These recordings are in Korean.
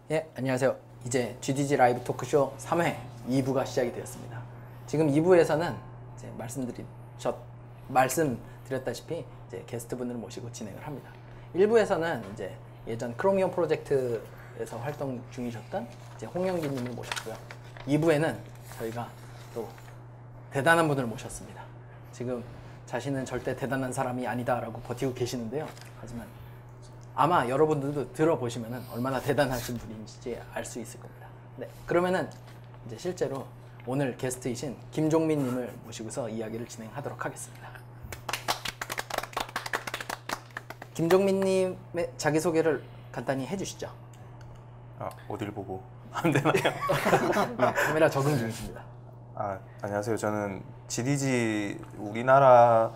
예, 안녕하세요. 이제 GDG 라이브 토크쇼 3회 2부가 시작이 되었습니다. 지금 2부에서는 이제 말씀드렸다시피 이제 게스트분을 모시고 진행을 합니다. 1부에서는 이제 예전 크로미움 프로젝트에서 활동 중이셨던 이제 홍영기님을 모셨고요. 2부에는 저희가 또 대단한 분을 모셨습니다. 지금 자신은 절대 대단한 사람이 아니다라고 버티고 계시는데요. 하지만 아마 여러분들도 들어보시면은 얼마나 대단하신 분인지 알 수 있을 겁니다. 네, 그러면은 이제 실제로 오늘 게스트이신 김종민님을 모시고서 이야기를 진행하도록 하겠습니다. 김종민님의 자기소개를 간단히 해주시죠. 어딜 보고 하면 되나요? 카메라 적응 중이십니다. 안녕하세요. 저는 GDG, 우리나라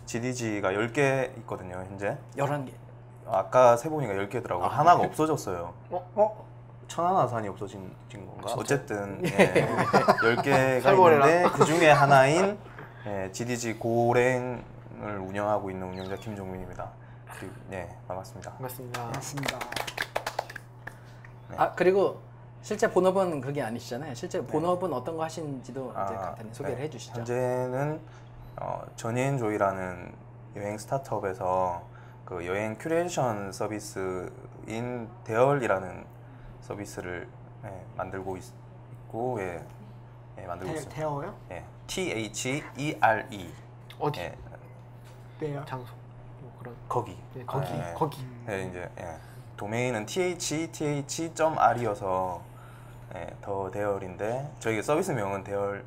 GDG가 10개 있거든요, 현재. 11개. 아까 세보니까 10개더라고요. 하나가 없어졌어요. 천안아산이 없어진 건가? 어쨌든 예, 10개가 있는데 그 중에 하나인 GDG 고랭을 운영하고 있는 운영자 김종민입니다. 네, 반갑습니다. 반갑습니다. 네. 그리고 실제 본업은 그게 아니시잖아요. 실제 본업은 어떤 거 하시는지도 이제 간단히 소개를 해주시죠. 현재는 전예인조이라는 여행 스타트업에서 그 여행 큐레이션 서비스인 대얼이라는 서비스를 만들고 있고 만들고 있습니다. 대어요? THERE. 어디? 때요? 장소. 뭐 그런. 거기. 네, 거기. 네, 이제 도메인은 th.r이어서 더 대얼인데 저희 서비스명은 대얼로.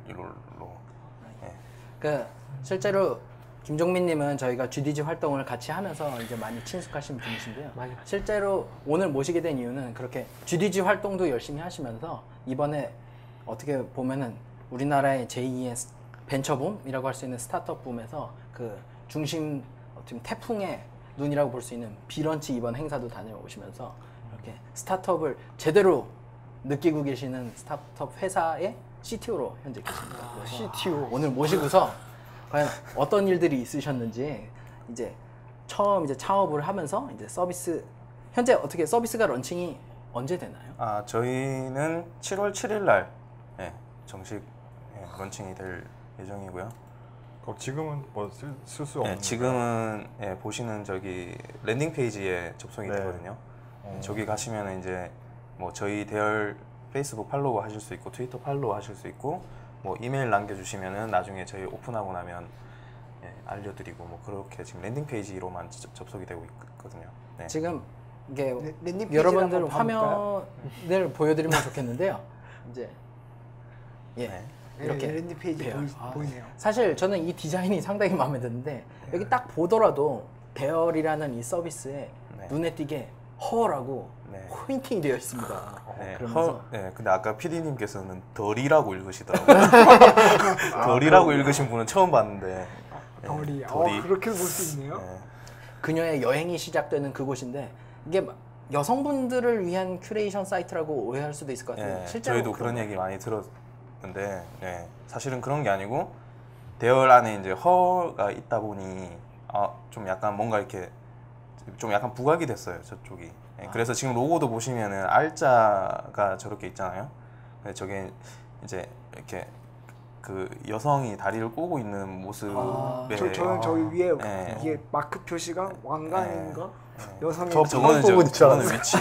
그 실제로 김종민님은 저희가 GDG 활동을 같이 하면서 이제 많이 친숙하신 분이신데요. 실제로 오늘 모시게 된 이유는 그렇게 GDG 활동도 열심히 하시면서 이번에 어떻게 보면은 우리나라의 제2의 벤처붐이라고 할 수 있는 스타트업 붐에서 그 중심 지금 태풍의 눈이라고 볼 수 있는 비런치 이번 행사도 다녀오시면서 이렇게 스타트업을 제대로 느끼고 계시는 스타트업 회사의 CTO로 현재 계십니다. CTO. 오늘 모시고서 과연 어떤 일들이 있으셨는지 이제 처음 이제 창업을 하면서 이제 서비스 현재 어떻게 서비스가 런칭이 언제 되나요? 저희는 7월 7일 날 정식 런칭이 될 예정이고요. 지금은 뭐 쓸 수 없는 지금은 보시는 저기 랜딩 페이지에 접속이 네. 되거든요. 저기 가시면 이제 뭐 저희 대열 페이스북 팔로우 하실 수 있고 트위터 팔로우 하실 수 있고 뭐 이메일 남겨주시면은 나중에 저희 오픈하고 나면 알려드리고 뭐 그렇게 지금 랜딩 페이지로만 접속이 되고 있거든요. 네. 지금 이게 랜딩 페이지를 여러분들 한번 봐볼까요? 화면을 보여드리면 좋겠는데요. 이제 이렇게 랜딩 페이지 보이네요. 사실 저는 이 디자인이 상당히 마음에 드는데 여기 딱 보더라도 대열이라는 이 서비스에 눈에 띄게 허라고 포인팅이 되어 있습니다. 그러면서 근데 아까 PD님께서는 덜이라고 읽으시더라고요. 덜이라고 읽으신 분은 처음 봤는데. 덜이. 덜이. 그렇게 볼 수 있네요. 그녀의 여행이 시작되는 그곳인데 이게 여성분들을 위한 큐레이션 사이트라고 오해할 수도 있을 것 같아요. 실제로 저희도 그런 얘기 많이 들었는데 사실은 그런 게 아니고 대열 안에 이제 허가 있다 보니 좀 약간 뭔가 이렇게 좀 약간 부각이 됐어요, 저쪽이. 그래서 지금 로고도 보시면은 R자가 저렇게 있잖아요. 근데 저게 이제 이렇게 그 여성이 다리를 꼬고 있는 모습에 저는 저기 위에 이게 마크 표시가 왕관인가? 여성이 저거는 위치.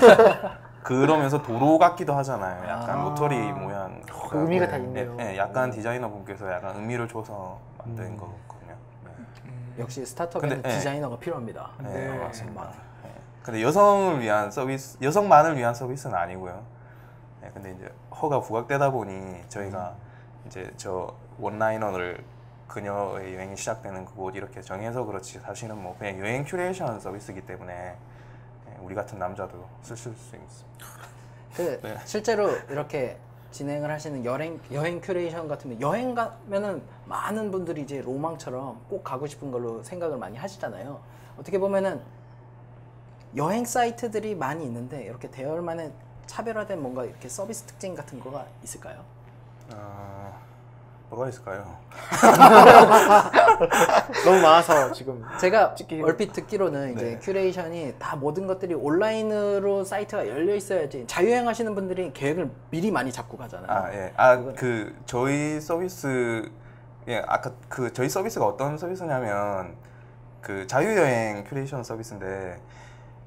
그러면서 도로 같기도 하잖아요. 약간 로터리 모양. 의미가 다 있네요. 약간 디자이너 분께서 약간 의미를 줘서 만든 거거든요. 역시 스타트업에는 디자이너가 필요합니다. 네, 맞습니다. 근데 여성을 위한 서비스, 여성만을 위한 서비스는 아니고요. 근데 이제 허가 부각되다 보니 저희가 이제 저 원라이너를 그녀의 여행이 시작되는 그곳 이렇게 정해서 그렇지 사실은 뭐 그냥 여행 큐레이션 서비스이기 때문에 우리 같은 남자도 쓰실 수 있습니다. 실제로 이렇게 진행을 하시는 여행 큐레이션 같은 데 여행 가면은 많은 분들이 이제 로망처럼 꼭 가고 싶은 걸로 생각을 많이 하시잖아요. 어떻게 보면은 여행 사이트들이 많이 있는데 이렇게 대열만의 차별화된 뭔가 이렇게 서비스 특징 같은 거가 있을까요? 뭐가 있을까요? 너무 많아서 지금 제가 찍기 얼핏 듣기로는 이제 네. 큐레이션이 다 모든 것들이 온라인으로 사이트가 열려 있어야지 자유여행 하시는 분들이 계획을 미리 많이 잡고 가잖아요. 아, 예. 그 저희 서비스 아까 그 저희 서비스가 어떤 서비스냐면 그 자유여행 큐레이션 서비스인데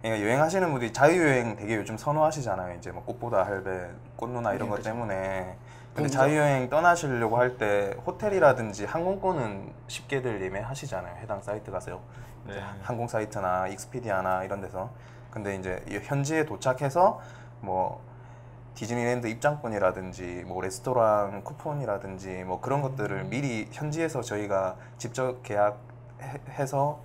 그러니까 여행하시는 분들이 자유여행 되게 요즘 선호하시잖아요. 이제 뭐 꽃보다 할배, 꽃누나 이런 네, 것 그렇죠. 때문에. 근데 자유여행 떠나시려고 할 때 호텔이라든지 항공권은 쉽게들 예매하시잖아요. 해당 사이트 가서 이제 항공 사이트나 익스피디아나 이런 데서. 근데 이제 현지에 도착해서 뭐 디즈니랜드 입장권이라든지 뭐 레스토랑 쿠폰이라든지 뭐 그런 것들을 미리 현지에서 저희가 직접 계약해서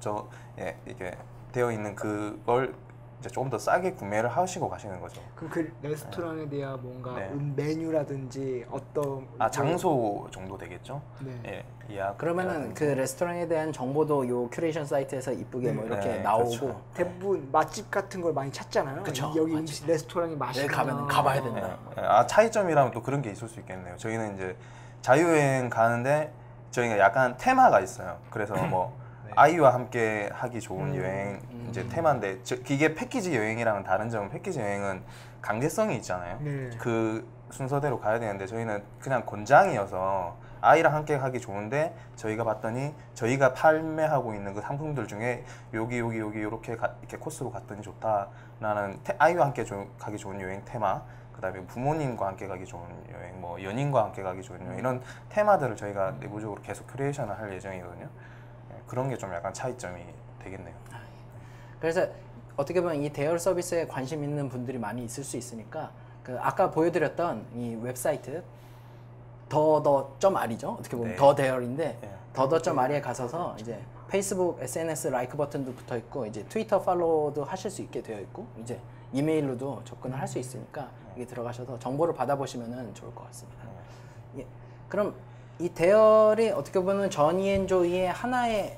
이게 되어 있는 그걸 이제 조금 더 싸게 구매를 하시고 가시는 거죠. 그럼 그 레스토랑에 대한 뭔가 네. 메뉴라든지 어떤 장소 정도 되겠죠? 네. 예, 예약. 그러면은 그 레스토랑에 대한 정보도 요 큐레이션 사이트에서 이쁘게 뭐 이렇게 네, 나오고 그렇죠. 대부분 맛집 같은 걸 많이 찾잖아요. 그쵸, 여기 맛집. 음식 레스토랑이 맛있나 내일 가면 가봐야 된다. 차이점이라면 또 그런 게 있을 수 있겠네요. 저희는 이제 자유여행 가는데 저희가 약간 테마가 있어요. 그래서 뭐 아이와 함께 하기 좋은 여행 이제 테마인데 이게 패키지 여행이랑은 다른 점은 패키지 여행은 강제성이 있잖아요. 네. 그 순서대로 가야 되는데 저희는 그냥 권장이어서 아이랑 함께 가기 좋은데 저희가 봤더니 저희가 판매하고 있는 그 상품들 중에 여기 이렇게 코스로 갔더니 좋다라는 아이와 함께 가기 좋은 여행 테마, 그다음에 부모님과 함께 가기 좋은 여행, 뭐 연인과 함께 가기 좋은 여행 이런 테마들을 저희가 내부적으로 계속 큐레이션을 할 예정이거든요. 그런 게 좀 약간 차이점이 되겠네요. 그래서 어떻게 보면 이 대열 서비스에 관심 있는 분들이 많이 있을 수 있으니까 그 아까 보여드렸던 이 웹사이트 더더.r이죠. 어떻게 보면 네. 더 대열인데 네. 더더.r에 가셔서 이제 페이스북 SNS 라이크 버튼도 붙어 있고 이제 트위터 팔로우도 하실 수 있게 되어 있고 이제 이메일로도 접근을 할 수 있으니까 여기 들어가셔서 정보를 받아보시면 좋을 것 같습니다. 예. 그럼 이 대열이 어떻게 보면 저니앤조이의 하나의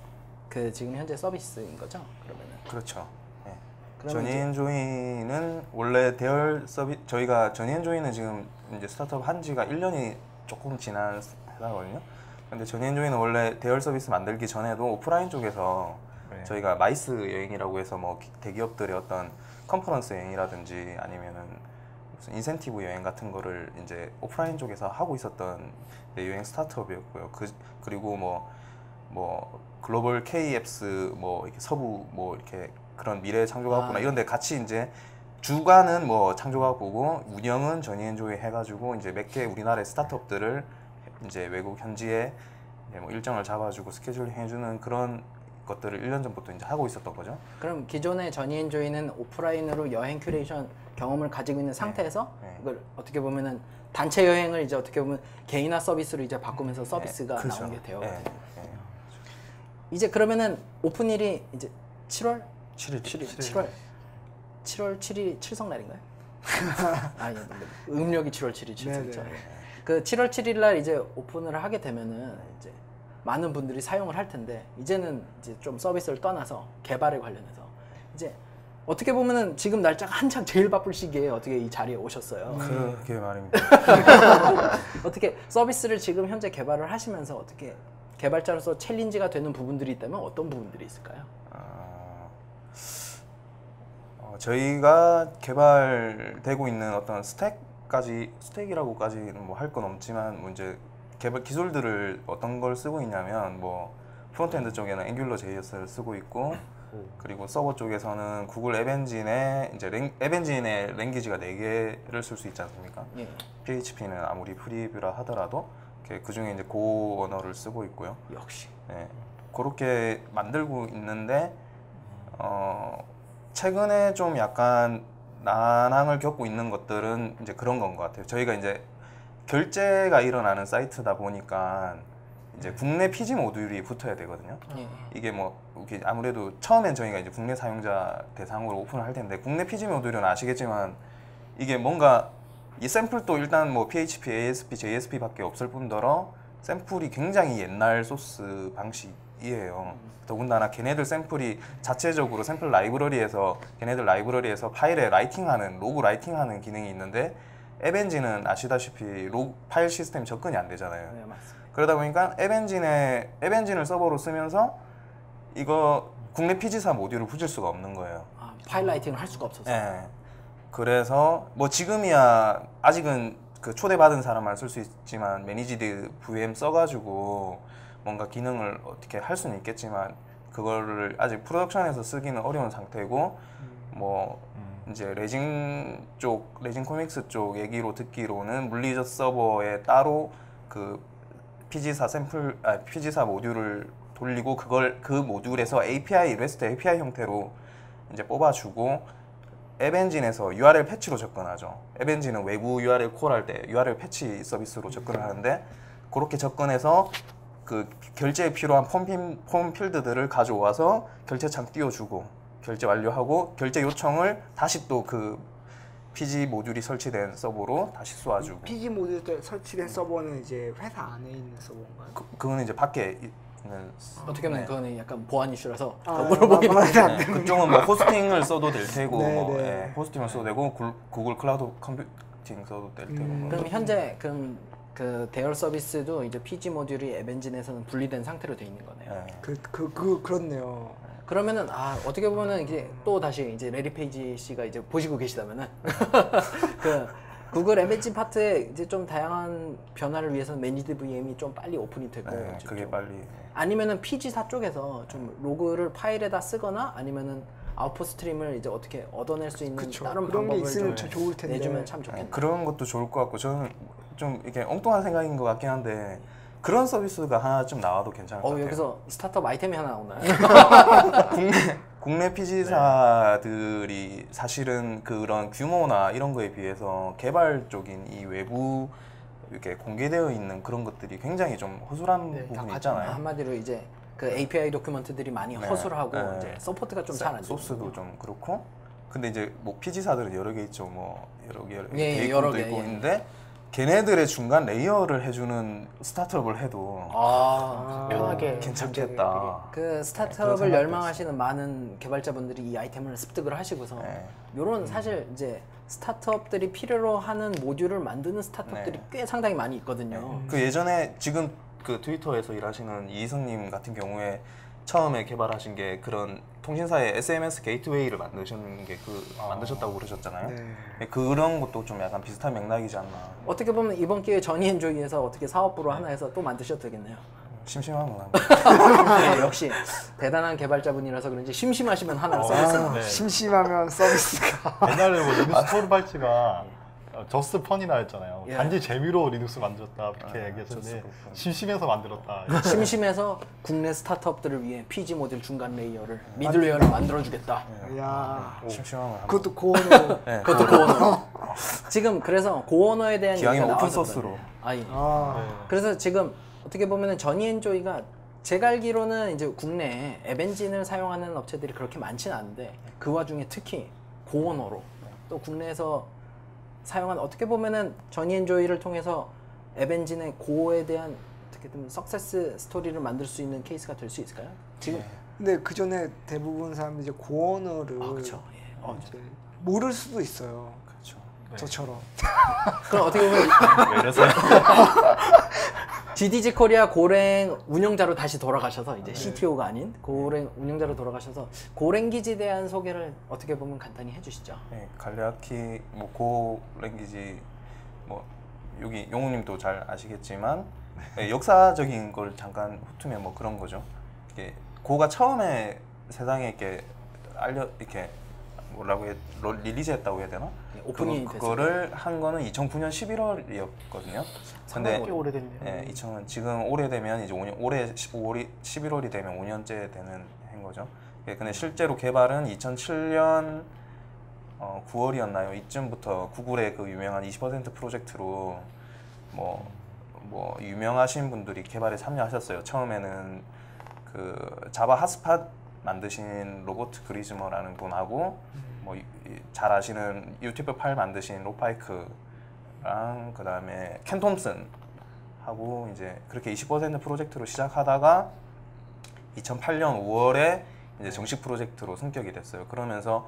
그 지금 현재 서비스인 거죠? 그러면은 그렇죠. 네. 그러면 저니앤조이는 원래 대열 저희가 저니앤조이는 지금 이제 스타트업 한 지가 1년이 조금 지난 회사거든요. 근데 저니앤조이는 원래 대열 서비스 만들기 전에도 오프라인 쪽에서 저희가 마이스 여행이라고 해서 뭐 대기업들의 어떤 컨퍼런스 여행이라든지 아니면은 무슨 인센티브 여행 같은 거를 이제 오프라인 쪽에서 하고 있었던 여행 스타트업이었고요. 그리고 뭐 글로벌 KEPS 뭐 이렇게 서부 뭐 이렇게 그런 미래 창조과학부나 이런 데 같이 이제 주관은 뭐 창조과학부고 운영은 저니앤조이 해가지고 이제 몇 개 우리나라의 스타트업들을 이제 외국 현지에 이제 뭐 일정을 잡아주고 스케줄링 해주는 그런 것들을 1년 전부터 이제 하고 있었던 거죠. 그럼 기존의 저니앤조이는 오프라인으로 여행 큐레이션 경험을 가지고 있는 상태에서 네. 이걸 어떻게 보면은 단체 여행을 이제 어떻게 보면 개인화 서비스로 이제 바꾸면서 서비스가 그렇죠. 나온 게 되어가지고 네. 이제 그러면은 오픈일이 이제 7월 7일 7월 7일이 칠성날인가요? 아니 음력이 7월 7일 칠성이죠. 네네. 그 7월 7일 날 이제 오픈을 하게 되면은 이제 많은 분들이 사용을 할 텐데 이제는 이제 좀 서비스를 떠나서 개발에 관련해서 이제 어떻게 보면은 지금 날짜가 한창 제일 바쁠 시기에 어떻게 이 자리에 오셨어요. 그러게 말입니다. 어떻게 서비스를 지금 현재 개발을 하시면서 어떻게 개발자로서 챌린지가 되는 부분들이 있다면 어떤 부분들이 있을까요? 저희가 개발되고 있는 어떤 스택이라고까지는 뭐 할 건 없지만 뭐 이제 개발 기술들을 어떤 걸 쓰고 있냐면 뭐 프론트엔드 쪽에는 앵귤러 JS를 쓰고 있고 그리고 서버 쪽에서는 구글 앱 엔진에 이제 앱 엔진의 랭귀지가 4개를 쓸 수 있지 않습니까? 예. PHP는 아무리 프리뷰라 하더라도 그 중에 이제 고 언어를 쓰고 있고요. 역시. 네, 그렇게 만들고 있는데 최근에 좀 약간 난항을 겪고 있는 것들은 이제 그런 건 것 같아요. 저희가 이제 결제가 일어나는 사이트다 보니까 이제 국내 피지 모듈이 붙어야 되거든요. 예. 이게 뭐 이렇게 아무래도 처음엔 저희가 이제 국내 사용자 대상으로 오픈을 할 텐데 국내 피지 모듈은 아시겠지만 이게 뭔가 이 샘플도 일단 뭐 PHP, ASP, JSP밖에 없을 뿐더러 샘플이 굉장히 옛날 소스 방식이에요. 더군다나 걔네들 샘플이 자체적으로 샘플 라이브러리에서 걔네들 라이브러리에서 파일에 라이팅하는 로그 라이팅하는 기능이 있는데 앱 엔진은 아시다시피 로그 파일 시스템 접근이 안 되잖아요. 네, 맞습니다. 그러다 보니까 앱 엔진을 서버로 쓰면서 이거 국내 PG사 모듈을 붙일 수가 없는 거예요. 아, 파일 라이팅을 할 수가 없어서. 네. 그래서 뭐 지금이야 아직은 그 초대받은 사람만 쓸 수 있지만 매니지드 VM 써가지고 뭔가 기능을 어떻게 할 수는 있겠지만 그거를 아직 프로덕션에서 쓰기는 어려운 상태고 뭐 이제 레진 코믹스 쪽 얘기로 듣기로는 물리적 서버에 따로 그 PG사 모듈을 돌리고 그 모듈에서 REST API 형태로 이제 뽑아주고 앱 엔진에서 URL 패치로 접근하죠. 앱 엔진은 외부 URL 콜할 때 URL 패치 서비스로 접근을 하는데 그렇게 접근해서 그 결제에 필요한 폼 필드들을 가져와서 결제창 띄워주고 결제 완료하고 결제 요청을 다시 또 그 PG 모듈이 설치된 서버로 다시 쏘아주고. PG 모듈 때 설치된 서버는 이제 회사 안에 있는 서버인가요? 그거는 이제 밖에 있는. 어떻게 보면 네. 그거는 약간 보안 이슈라서 아, 물어보긴 안 네, 그쪽은 뭐 호스팅을 써도 될 테고, 네, 뭐, 네. 예, 호스팅을 써도 되고 구글 클라우드 컴퓨팅 써도 될 테고. 뭐. 그럼 현재 그 대열 서비스도 이제 PG 모듈이 앱 엔진에서는 분리된 상태로 돼 있는 거네요. 예. 그렇네요. 그러면은 어떻게 보면은 이제 또 다시 이제 레리 페이지 씨가 이제 보시고 계시다면은 그 구글 앱 엔진 파트에 이제 좀 다양한 변화를 위해서 매니드 VM이 좀 빨리 오픈이 되고 네, 그게 좀 빨리. 아니면은 PG사 쪽에서 좀 로그를 파일에다 쓰거나 아니면은 아웃풋 스트림을 이제 어떻게 얻어낼 수 있는 그쵸. 다른 그런 게 방법을 있으면 좀 참 좋을 텐데. 내주면 참 좋겠네요. 그런 것도 좋을 것 같고 저는 좀 이렇게 엉뚱한 생각인 것 같긴 한데 그런 서비스가 하나 좀 나와도 괜찮을 것 같아요. 여기서 스타트업 아이템이 하나 나오나요? 국내 PG사들이 사실은 그런 규모나 이런 거에 비해서 개발 쪽인 이 외부 이렇게 공개되어 있는 그런 것들이 굉장히 좀 허술한 부분이 있잖아요. 한마디로 이제 그 API 도큐먼트들이 많이 네. 허술하고 네. 이제 서포트가 좀 잘 안 되고 소스도 좀 그렇고 근데 이제 뭐 PG사들은 여러 개 있죠. 뭐 여러 개 예, 여러 데이콘도 개, 있고 예. 있는데 걔네들의 중간 레이어를 해주는 스타트업을 해도 편하게 괜찮겠다. 그 스타트업을 열망하시는 많은 개발자분들이 이 아이템을 습득을 하시고서 네. 요런 사실 이제 스타트업들이 필요로 하는 모듈을 만드는 스타트업들이 네. 꽤 상당히 많이 있거든요. 그 예전에 지금 그 트위터에서 일하시는 이희성님 같은 경우에 처음에 개발하신 게 그런 통신사의 SMS 게이트웨이를 만드셨는 게 만드셨다고 그러셨잖아요. 네. 그런 것도 좀 약간 비슷한 맥락이지 않나. 어떻게 보면 이번 기회에 저니엔조이에서 어떻게 사업부로 하나 해서 또 만드셔도 되겠네요. 심심하면 합니다. 네, 역시 대단한 개발자분이라서 그런지 심심하시면 하나를 써보세요. 네. 심심하면 서비스가 옛날에 뭐 리눅스 토르발츠가 저스트 펀이나 했잖아요. 예. 단지 재미로 리눅스 만들었다 이렇게 얘기했는데 심심해서 만들었다. 심심해서 국내 스타트업들을 위해 PG 모듈 중간 레이어를 미들웨어를 만들어주겠다. 야 심심하면 합니다. 그것도 고언으로 네. 그것도 고언어. 지금 그래서 고언어에 대한 기왕이면 얘기가 오픈 나와서 소스로. 그러네요. 예. 아, 그래서 지금 어떻게 보면은 저니엔조이가 제가 알기로는 이제 국내에 앱 엔진을 사용하는 업체들이 그렇게 많지는 않은데 그 와중에 특히 고언어로 또 국내에서 사용한 어떻게 보면은 저니엔조이를 통해서 앱 엔진의 고에 대한 어떻게든 석세스 스토리를 만들 수 있는 케이스가 될 수 있을까요? 지금 근데 그 전에 대부분 사람들이 이제 고언어를 그렇죠. 이제 모를 수도 있어요. 그렇죠. 저처럼. 그럼 어떻게 보면 왜 이러세요? GDG 코리아 고랭 운영자로 다시 돌아가셔서 이제 CTO가 아닌 고랭 운영자로 돌아가셔서 고랭 기지에 대한 소개를 어떻게 보면 간단히 해주시죠. 네, 갈레아키 뭐 고랭기지 뭐 여기 용우님도 잘 아시겠지만 네, 역사적인 걸 잠깐 훑으면 뭐 그런 거죠. 이게 고가 처음에 세상에 이렇게 뭐라고 릴리즈했다고 해야 되나? 오픈이 그거를 한 거는 2009년 11월이었거든요. 근데 꽤 오래됐네요. 예, 지금 올해 되면 이제 5년, 올해 11월이 되면 5년째 되는 해인 거죠. 예, 근데 실제로 개발은 2007년 9월이었나요? 이쯤부터 구글의 그 유명한 20% 프로젝트로 뭐 유명하신 분들이 개발에 참여하셨어요. 처음에는 그 자바 핫스팟 만드신 로버트 그리즈머라는 분하고 뭐 잘 아시는 유튜브 파일 만드신 로파이크랑 그다음에 켄 톰슨 하고 이제 그렇게 20% 프로젝트로 시작하다가 2008년 5월에 이제 정식 프로젝트로 승격이 됐어요. 그러면서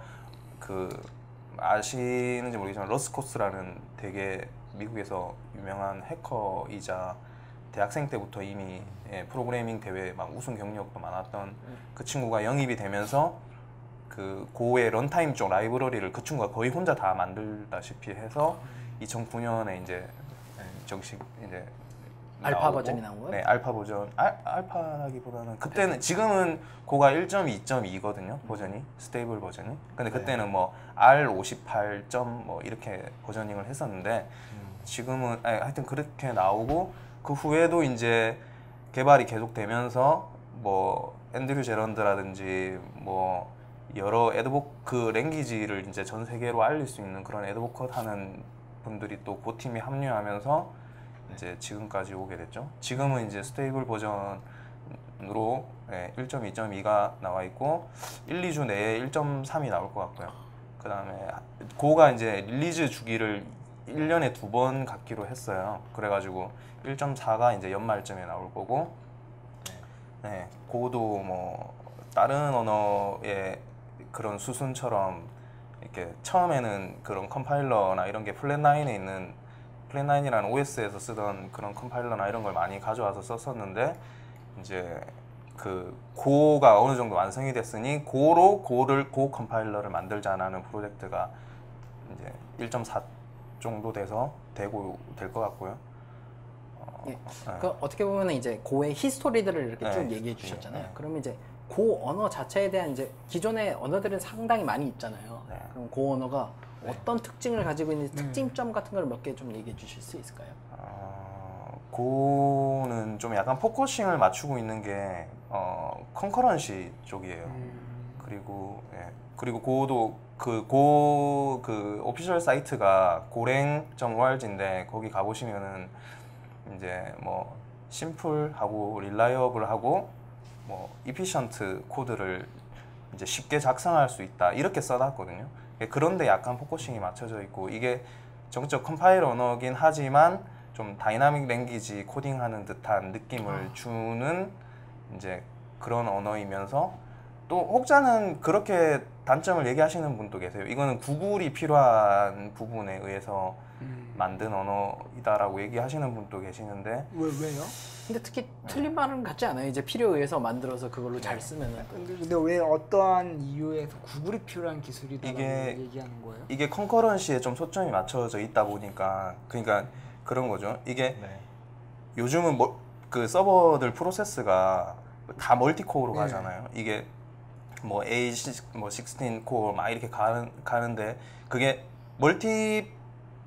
그 아시는지 모르겠지만 러스코스라는 되게 미국에서 유명한 해커이자 대학생 때부터 이미 프로그래밍 대회 막 우승 경력도 많았던 그 친구가 영입이 되면서 그 고의 런타임 쪽 라이브러리를 그 친구가 거의 혼자 다 만들다시피 해서 2009년에 이제 정식 이제 알파 나오고, 버전이 나온 거예요? 네, 알파 버전. 알파라기보다는 그때는 지금은 고가 1.2.2거든요 버전이 스테이블 버전이. 근데 그때는 뭐 R58. 뭐 이렇게 버저닝을 했었는데 지금은 하여튼 그렇게 나오고 그 후에도 이제 개발이 계속되면서 뭐 앤드류 제런드라든지 뭐 여러 애드보크 랭귀지를 이제 전 세계로 알릴 수 있는 그런 애드보컷 하는 분들이 또 그 팀에 합류하면서 이제 지금까지 오게 됐죠. 지금은 이제 스테이블 버전으로 1.2.2가 나와 있고 1, 2주 내에 1.3이 나올 것 같고요. 그 다음에 고가 이제 릴리즈 주기를 1년에 2번 갖기로 했어요. 그래가지고 1.4가 이제 연말쯤에 나올 거고, 네, 고도 뭐 다른 언어의 그런 수순처럼 이렇게 처음에는 그런 컴파일러나 이런 게 플랫9에 있는 플랫9이라는 OS에서 쓰던 그런 컴파일러나 이런 걸 많이 가져와서 썼었는데 이제 그 고가 어느 정도 완성이 됐으니 고로 고 컴파일러를 만들자라는 프로젝트가 이제 1.4 정도 돼서 되고 될 것 같고요. 예. 그 어떻게 보면 이제 고의 히스토리들을 이렇게 쭉 얘기해 주셨잖아요. 그러면 이제 고 언어 자체에 대한 이제 기존의 언어들은 상당히 많이 있잖아요. 그럼 고 언어가 어떤 특징을 가지고 있는지 특징점 같은 걸 몇 개 좀 얘기해 주실 수 있을까요? 고는 좀 약간 포커싱을 맞추고 있는 게 컨커런시 쪽이에요. 그리고 고도 그 오피셜 사이트가 고랭.org인데 거기 가보시면은 이제 뭐 심플하고 릴라이어블하고 뭐 이피션트 코드를 이제 쉽게 작성할 수 있다 이렇게 써놨거든요. 그런데 약간 포커싱이 맞춰져 있고 이게 정적 컴파일 언어긴 하지만 좀 다이나믹 랭귀지 코딩하는 듯한 느낌을 주는 이제 그런 언어이면서 또 혹자는 그렇게 단점을 얘기하시는 분도 계세요. 이거는 구글이 필요한 부분에 의해서 만든 언어이다라고 얘기하시는 분도 계시는데 왜요? 근데 특히 틀린 말은 같지 않아요. 이제 필요에 의해서 만들어서 그걸로 잘 쓰면은. 근데 왜 어떠한 이유에서 구글이 필요한 기술이다라고 이게- 얘기하는 거예요? 이게 컨커런시에 좀 초점이 맞춰져 있다 보니까 그러니까 그런 거죠. 이게 요즘은 그 서버들 프로세스가 다 멀티코어로 가잖아요. 이게 뭐 A16 코어 막 이렇게 가는데 그게 멀티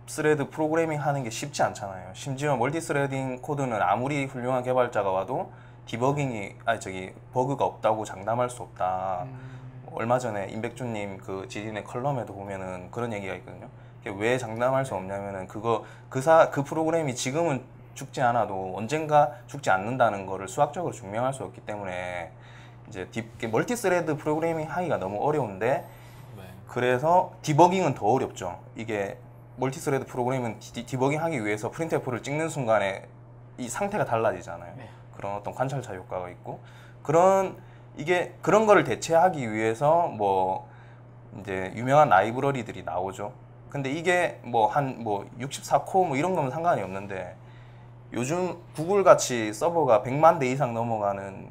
스레드 프로그래밍 하는 게 쉽지 않잖아요. 심지어 멀티 스레딩 코드는 아무리 훌륭한 개발자가 와도 버그가 없다고 장담할 수 없다. 얼마 전에 임백준님 그 지린의 컬럼에도 보면은 그런 얘기가 있거든요. 왜 장담할 수 없냐면은 그 프로그램이 지금은 죽지 않아도 언젠가 죽지 않는다는 거를 수학적으로 증명할 수 없기 때문에 이제 멀티 스레드 프로그래밍 하기가 너무 어려운데 그래서 디버깅은 더 어렵죠. 이게 멀티 스레드 프로그램은 디버깅 하기 위해서 프린트F를 찍는 순간에 이 상태가 달라지잖아요. 그런 어떤 관찰차 효과가 있고 그런 거를 대체하기 위해서 뭐 이제 유명한 라이브러리들이 나오죠. 근데 이게 뭐 64코어 뭐 이런 거면 상관이 없는데 요즘 구글 같이 서버가 100만 대 이상 넘어가는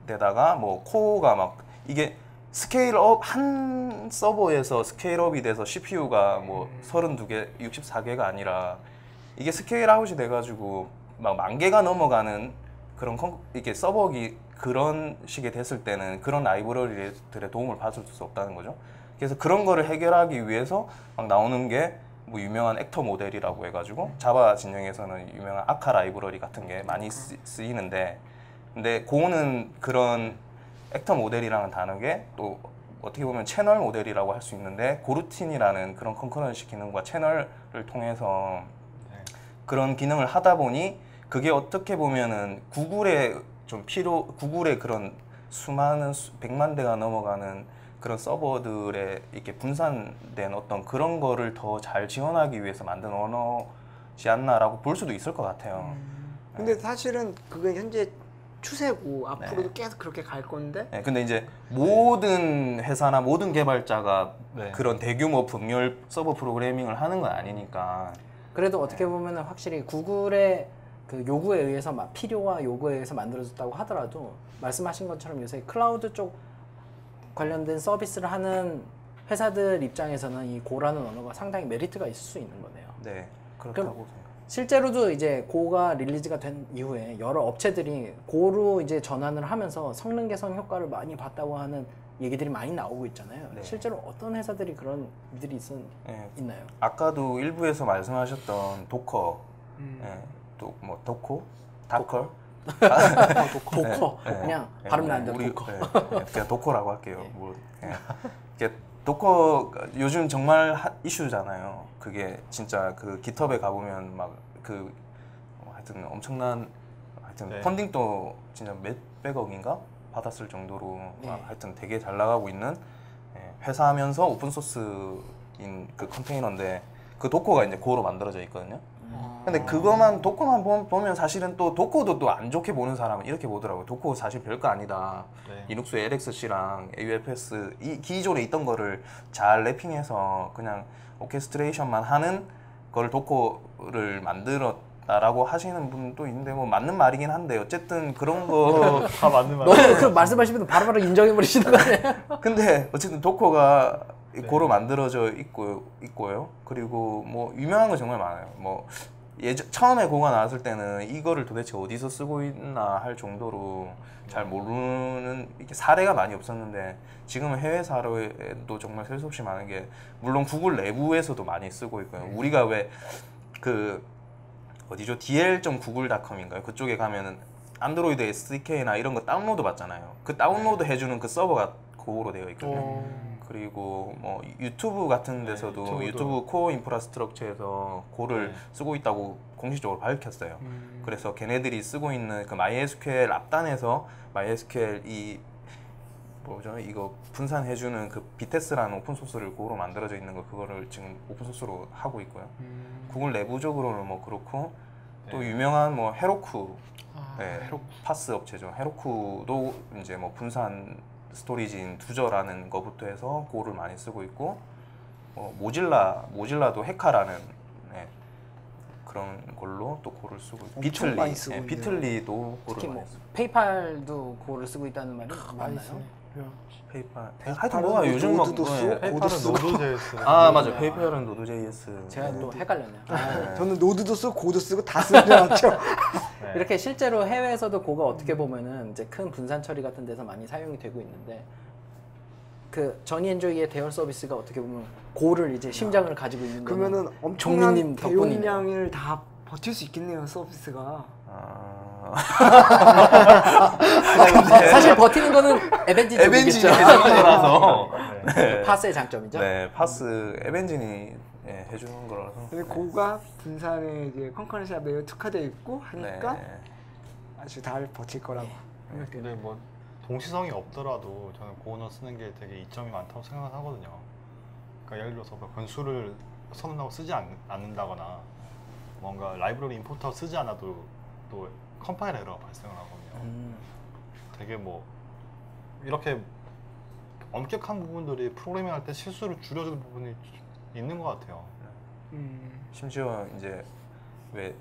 데다가 뭐 코어가 막 이게 스케일업 한 서버에서 스케일업이 돼서 CPU가 뭐 32개, 64개가 아니라 이게 스케일아웃이 돼가지고 막 10,000개가 넘어가는 그런 이게 서버기 그런 식이 됐을 때는 그런 라이브러리들의 도움을 받을 수 없다는 거죠. 그래서 그런 거를 해결하기 위해서 막 나오는 게 뭐 유명한 액터 모델이라고 해가지고 자바 진영에서는 유명한 아카 라이브러리 같은 게 많이 쓰이는데 근데 고는 그런 액터 모델이랑은 다르게 또 어떻게 보면 채널 모델이라고 할 수 있는데 고루틴이라는 그런 컨커런시 기능과 채널을 통해서 그런 기능을 하다 보니 그게 어떻게 보면은 구글의 그런 수많은 100만 대가 넘어가는 그런 서버들에 이렇게 분산된 어떤 그런 거를 더 잘 지원하기 위해서 만든 언어지 않나라고 볼 수도 있을 것 같아요. 근데 사실은 그게 현재 추세고 앞으로도 계속 그렇게 갈 건데. 네, 근데 이제 모든 회사나 모든 개발자가 그런 대규모 분열 서버 프로그래밍을 하는 건 아니니까. 그래도 어떻게 보면은 확실히 구글의 그 요구에 의해서 필요와 요구에 의해서 만들어졌다고 하더라도 말씀하신 것처럼 요새 클라우드 쪽 관련된 서비스를 하는 회사들 입장에서는 이 고라는 언어가 상당히 메리트가 있을 수 있는 거네요. 네, 그렇다고 그럼 생각합니다. 실제로도 이제 고가 릴리즈가 된 이후에 여러 업체들이 고로 이제 전환을 하면서 성능 개선 효과를 많이 봤다고 하는 얘기들이 많이 나오고 있잖아요. 네. 실제로 어떤 회사들이 그런 일들이 네. 있나요? 아까도 일부에서 말씀하셨던 도커, 예, 또 뭐 도커, 다컬, 도커 네. 그냥 네, 발음 뭐 나는데 우리- 도커. 네, 네, 그냥 도커라고 할게요. 뭐, 예. 이게 도커 요즘 정말 이슈잖아요. 그게 진짜 그 깃허브에 가보면 막 그 하여튼 엄청난 하여튼 네. 펀딩도 진짜 몇백억인가 받았을 정도로 네. 하여튼 되게 잘 나가고 있는 회사하면서 오픈 소스인 그 컨테이너인데 그 도커가 이제 고로 만들어져 있거든요. 근데 그거만 도커만 보면 사실은 또 도커도 또 안 좋게 보는 사람은 이렇게 보더라고요. 도커 사실 별거 아니다. 네. 리눅스 LXC랑 AUFS 이 기존에 있던 거를 잘 랩핑해서 그냥 오케스트레이션만 하는 걸 도커를 만들었다라고 하시는 분도 있는데 뭐 맞는 말이긴 한데 어쨌든 그런 거 다 맞는 말. 너무 그 말씀하시면 바로바로 인정해 버리시는 거 아니에요? 근데 어쨌든 도커가 네. 고로 만들어져 있고요. 그리고 뭐 유명한 거 정말 많아요. 뭐 처음에 고가 나왔을 때는 이거를 도대체 어디서 쓰고 있나 할 정도로 잘 모르는 이게 사례가 많이 없었는데 지금은 해외 사례도 정말 셀 수 없이 많은 게 물론 구글 내부에서도 많이 쓰고 있고요. 우리가 왜 그 어디죠? dl.google.com인가요? 그쪽에 가면은 안드로이드 SDK나 이런 거 다운로드 받잖아요. 그 다운로드 해주는 그 서버가 고로 되어 있거든요. 그리고 뭐 유튜브 같은 데서도 유튜브도. 유튜브 코어 인프라스트럭처에서 고를 네. 쓰고 있다고 공식적으로 밝혔어요. 그래서 걔네들이 쓰고 있는 그 MySQL 앞단에서 MySQL 이 뭐죠? 이거 분산해주는 그 비테스라는 오픈 소스를 고로 만들어져 있는 거 그거를 지금 오픈 소스로 하고 있고요. 구글 내부적으로는 뭐 그렇고 또 네. 유명한 뭐 헤로쿠, 아, 파스 업체죠. 헤로쿠도 이제 뭐 분산 스토리지인 두저라는 거부터 해서 고를 많이 쓰고 있고 모질라도 헤카라는 그런 걸로 또 고를 쓰고 있고 엄청 많이 쓰고 있네요. 비틀리도 고를 특히 많이 뭐 쓰고 페이팔도 고를 쓰고 있다는 말이 많이 맞나요? 쓰네. 페이팔 페이팔은 하여튼 뭐가 요즘 막 노드도 쓰고 네. 코드 페이팔은 쓰고. 노드.js. 아 맞아 페이팔은 노드.js 제가 또 헷갈렸네요. 저는 노드도 쓰고 코드 쓰고 다 쓰는 줄 알았죠. 네. 이렇게 실제로 해외에서도 고가 어떻게 보면은 이제 큰 분산 처리 같은 데서 많이 사용이 되고 있는데 그 저니 엔조이의 대열 서비스가 어떻게 보면 고를 이제 심장을 가지고 있는 거는 그러면은 엄청난 종민님 덕분이네요. 대용량을 다 버틸 수 있겠네요 서비스가. 사실 버티는 거는 에벤진 에벤진이 쪽이겠죠. 해주는 거라서 네. 파스의 장점이죠. 네 파스 에벤진이 해주는 거라서 근데 고가 분산에 이제 컨커런시가 매우 특화되어 있고 네. 하니까 아주 잘 버틸 거라고 생각돼요. 근데 뭐 동시성이 없더라도 저는 고언어 쓰는 게 되게 이점이 많다고 생각을 하거든요. 그러니까 예를 들어서 뭐 변수를 선언하고 쓰지 않는다거나 뭔가 라이브러리 임포트하고 쓰지 않아도 또 컴파일러 에러가 발생을 하거든요. 되게 뭐 이렇게 엄격한 부분들이 프로그래밍 할 때 실수를 줄여주는 부분이 있는 것 같아요. 심지어 이제 왜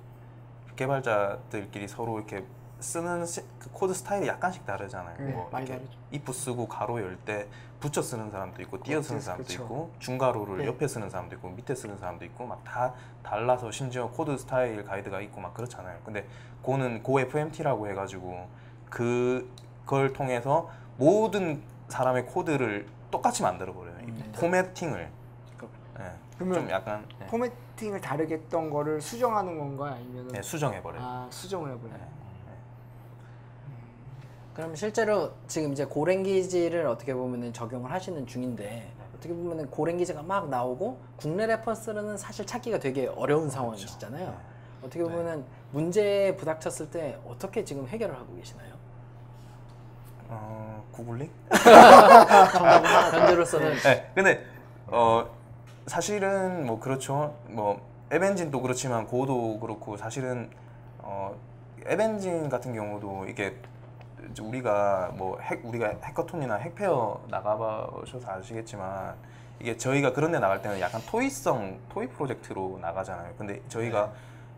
개발자들끼리 서로 이렇게 쓰는 그 코드 스타일이 약간씩 다르잖아요. 뭐 많이 이렇게 다르죠. if 쓰고 가로 열 때 붙여 쓰는 사람도 있고 띄어 쓰는 사람도 그쵸. 있고 중가로를 네. 옆에 쓰는 사람도 있고 밑에 쓰는 사람도 있고 막 다 달라서 심지어 코드 스타일 가이드가 있고 막 그렇잖아요. 근데 고는 고 FMT라고 해가지고 그걸 통해서 모든 사람의 코드를 똑같이 만들어 버려요. 포매팅을. 네. 그러면 좀 약간 포매팅을 다르게 했던 거를 수정하는 건가 아니면 수정해 버려요. 아 수정을 해버려요. 그럼 실제로 지금 이제 고랭기지를 어떻게 보면은 적용을 하시는 중인데 어떻게 보면은 고랭기지가 막 나오고 국내 레퍼런스는 사실 찾기가 되게 어려운 상황이시잖아요. 어떻게 보면은 문제에 부닥쳤을 때 어떻게 지금 해결을 하고 계시나요? 구글링? 현재로서는 네, 근데 사실은 뭐 그렇죠. 뭐 에벤진도 그렇지만 고도 그렇고 사실은 에벤진 같은 경우도 이게 우리가 뭐 우리가 해커톤이나 핵페어 나가보셔서 아시겠지만 이게 저희가 그런 데 나갈 때는 약간 토이 프로젝트로 나가잖아요. 근데 저희가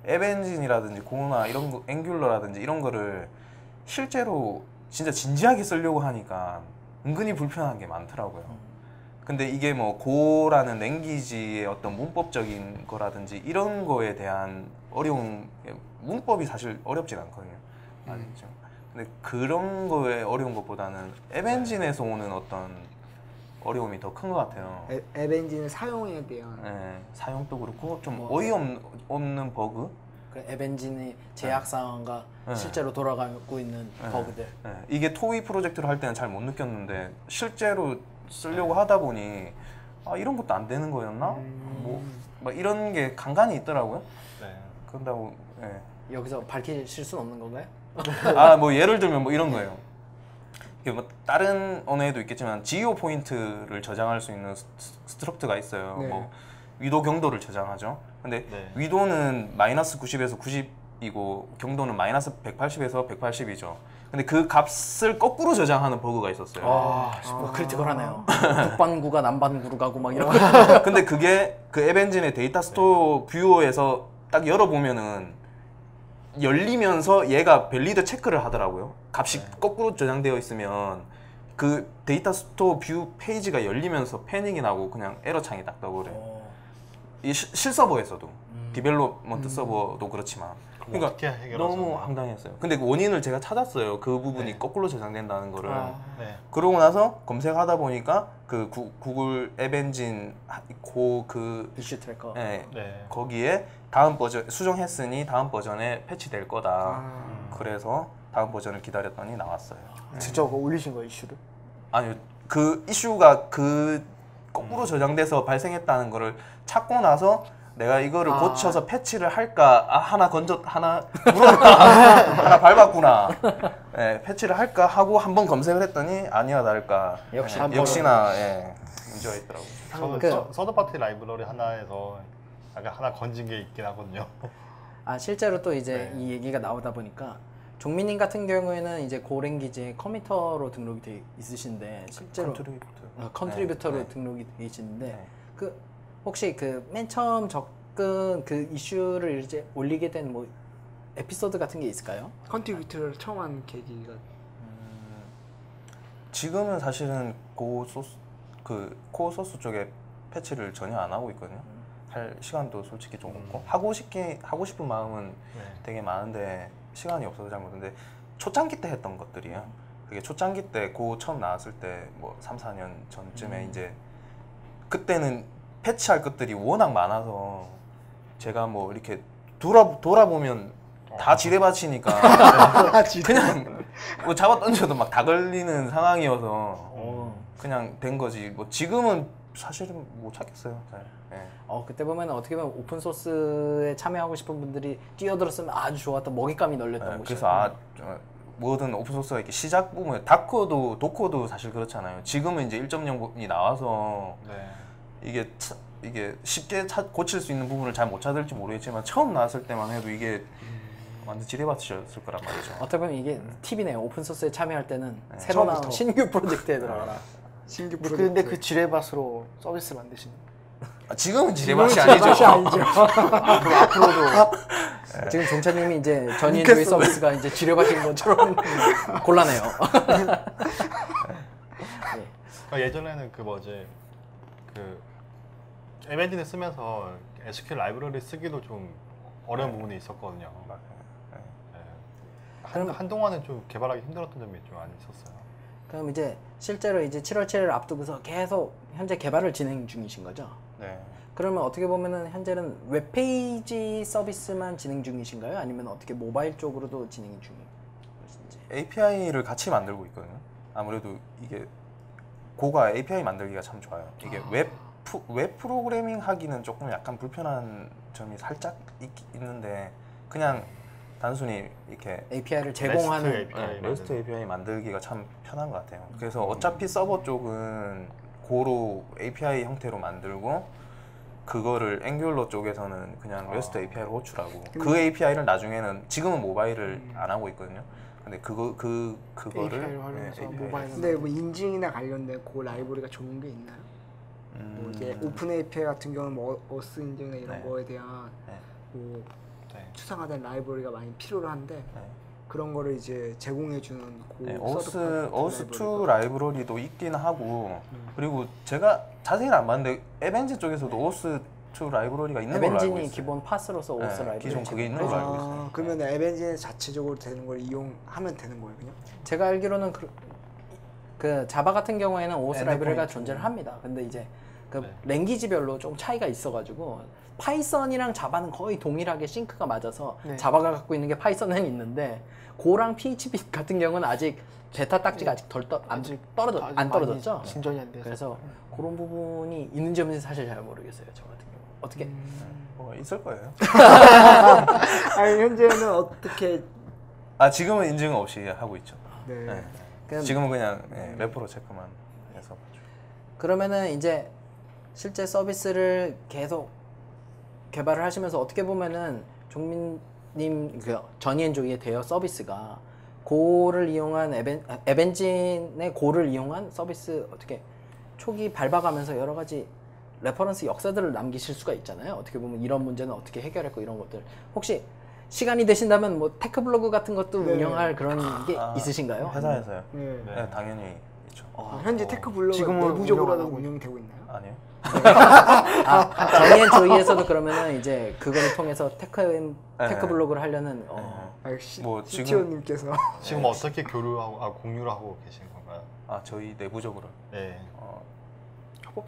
앱 엔진이라든지 고나 이런 거, 앵귤러라든지 이런 거를 실제로 진짜 진지하게 쓰려고 하니까 은근히 불편한 게 많더라고요. 근데 이게 뭐 고라는 랭귀지의 어떤 문법적인 거라든지 이런 거에 대한 어려움, 문법이 사실 어렵진 않거든요. 아시죠? 근데 그런 거에 어려운 것보다는 앱 엔진에서 오는 어떤 어려움이 더 큰 것 같아요. 앱 엔진의 사용에 대한 네, 사용도 그렇고 좀 뭐, 어이없는 버그? 그 앱 엔진의 제약 사항과 네. 실제로 돌아가고 있는 네. 버그들. 네, 이게 토이 프로젝트를 할 때는 잘 못 느꼈는데 실제로 쓰려고 하다 보니 아 이런 것도 안 되는 거였나? 뭐 막 이런 게 간간히 있더라고요. 네. 그런다고 여기서 밝히실 수는 없는 건가요? 아 뭐 예를 들면 뭐 이런 거예요. 이게 뭐 다른 언어에도 있겠지만 지오 포인트를 저장할 수 있는 스트럭트가 있어요. 네. 뭐 위도 경도를 저장하죠. 근데 네. 위도는 마이너스 90에서 90이고 경도는 마이너스 180에서 180이죠. 근데 그 값을 거꾸로 저장하는 버그가 있었어요. 뭐 크리티컬하네요. 북반구가 남반구로 가고 막 이런. 근데 그게 그 앱 엔진의 데이터 스토어 뷰어에서 딱 열어보면은 열리면서 얘가 밸리드 체크를 하더라고요. 값이 거꾸로 저장되어 있으면 그 데이터 스토어 뷰 페이지가 열리면서 패닉이 나고 그냥 에러 창이 딱 떠버려요. 이 실서버에서도 디벨롭먼트 서버도 그렇지만 그러니까 어떻게 해결하셨나요? 너무 황당했어요. 근데 그 원인을 제가 찾았어요. 그 부분이 거꾸로 저장된다는 거를. 네. 그러고 나서 검색하다 보니까 그 구글 앱 엔진 그 이슈 트래커. 네, 네. 거기에 다음 버전 수정했으니 다음 버전에 패치될 거다. 그래서 다음 버전을 기다렸더니 나왔어요. 직접 올리신 거예요, 이슈를? 아니요, 그 이슈가 그 거꾸로 저장돼서 발생했다는 거를 찾고 나서 내가 이거를 고쳐서 패치를 할까? 하나 물었다. 하나 밟았구나. 네, 패치를 할까 하고 한번 검색을 했더니 아니야 다를까. 역시 역시나 문제가 있더라고요. 저는 그- 서드 파티 라이브러리 하나에서 약간 하나 건진 게 있긴 하거든요. 아 실제로 또 이제 이 얘기가 나오다 보니까 종민님 같은 경우에는 이제 고랭귀지에 커미터로 등록이 돼 있으신데 실제로 컨트리뷰터로 네. 등록이 돼 계시는데 네. 그 혹시 그 맨 처음 접근 그 이슈를 이제 올리게 된 뭐 에피소드 같은 게 있을까요? 컨트리뷰터를 처음 한 계기가 지금은 사실은 코어 소스 쪽에 패치를 전혀 안 하고 있거든요. 할 시간도 솔직히 좀 없고 하고 싶은 마음은 네. 되게 많은데 시간이 없어서 잘 못하는데 초창기 때 했던 것들이에요. 그게 초창기 때 처음 나왔을 때 뭐 3, 4년 전쯤에 이제 그때는 패치할 것들이 워낙 많아서 제가 뭐 이렇게 돌아보면 다 지뢰밭이니까 그냥 뭐 잡아 던져도 막 다 걸리는 상황이어서 그냥 된 거지. 뭐 지금은 사실은 못 찾겠어요. 잘. 네. 그때 보면 어떻게 보면 오픈 소스에 참여하고 싶은 분들이 뛰어들었으면 아주 좋았던 먹잇감이 널렸던 곳이에요. 그래서 뭐든 오픈 소스가 이렇게 시작 부분, 도커도 사실 그렇잖아요. 지금은 이제 1.0이 나와서 네. 이게 쉽게 고칠 수 있는 부분을 잘 못 찾을지 모르겠지만 처음 나왔을 때만 해도 이게 완전 지뢰밭이었을 거란 말이죠. 어떻게 보면 이게 팁이네요. 오픈 소스에 참여할 때는 새로 나온 처음부터. 신규 프로젝트에 들어가라. 신규 근데 그 지뢰밭으로 서비스 만드시는 거예요? 지금은 지뢰밭이 아니죠. 앞으로도 지금 종차님이 이제 전인조의 서비스가 이제 지뢰밭인 것처럼 곤란해요. 예전에는 앱 엔진을 쓰면서 SQL 라이브러리 쓰기도 좀 어려운 부분이 있었거든요. 한동안은 좀 개발하기 힘들었던 점이 좀 많이 있었어요. 그럼 이제 실제로 이제 7월 7일 앞두고서 계속 현재 개발을 진행 중이신 거죠? 네. 그러면 어떻게 보면은 현재는 웹페이지 서비스만 진행 중이신가요? 아니면 어떻게 모바일 쪽으로도 진행 중인 것인지? API를 같이 만들고 있거든요. 아무래도 이게 고가 API 만들기가 참 좋아요. 이게 웹 프로그래밍 하기는 조금 약간 불편한 점이 살짝 있는데 그냥 단순히 이렇게 API를 제공하는 REST API 만들기가 참 편한 것 같아요. 그래서 어차피 서버 쪽은 고로 API 형태로 만들고 그거를 앵귤러 쪽에서는 그냥 REST API로 호출하고 그 API를 나중에는 지금은 모바일을 안 하고 있거든요. 근데 그거를 API를 활용해서 모바일로. 근데 뭐 인증이나 관련된 그 라이브러리가 좋은 게 있나요? 뭐 이제 오픈 API 같은 경우는 뭐 어스 인증이나 이런 네. 거에 대한 네. 뭐 추상화된 라이브러리가 많이 필요로 한데 그런 거를 이제 제공해주는 오스2 라이브러리도 있긴 하고 그리고 제가 자세히는 안 봤는데 에벤진 쪽에서도 오스2 라이브러리가 있는 걸로 알고 있어요. 에벤진이 기본 파스로서 오스 라이브러리 기존 그게 있는 걸로 알고 있어요. 그러면 에벤진 자체적으로 되는 걸 이용하면 되는 거예요, 그냥? 제가 알기로는 그 자바 같은 경우에는 오스 라이브러리가 엔드포인트. 존재를 합니다. 근데 이제 그 랭귀지별로 좀 차이가 있어가지고 파이썬이랑 자바는 거의 동일하게 싱크가 맞아서 자바가 갖고 있는 게 파이썬은 있는데 고랑 PHP 같은 경우는 아직 베타 딱지가 아직 안 떨어졌죠. 진전이 안 돼서. 그래서 그런 부분이 있는지 없는지 사실 잘 모르겠어요. 저 같은 경우 어떻게 뭐 있을 거예요. 아니 현재는 어떻게? 지금은 인증 없이 하고 있죠. 네. 지금은 그냥 레퍼로 체크만 해서. 그러면은 이제 실제 서비스를 계속 개발을 하시면서 어떻게 보면은 종민님 그 전이엔조이의 대여 서비스가 고를 이용한 에벤진의 고를 이용한 서비스 어떻게 초기 밟아가면서 여러 가지 레퍼런스 역사들을 남기실 수가 있잖아요. 어떻게 보면 이런 문제는 어떻게 해결했고 이런 것들 혹시 시간이 되신다면 뭐 테크 블로그 같은 것도 운영할 그런 게 있으신가요? 회사에서요? 네. 당연히 있죠. 현재 테크 블로그 지금은 내부적으로도 운영되고 있나요? 아니요. 전이엔조이에서는 그러면은 이제 그걸 통해서 테크 블로그를 하려는 역시 뭐 지금- CTO님께서 지금 어떻게 교류하고 공유를 하고 계신 건가요? 저희 내부적으로. 네.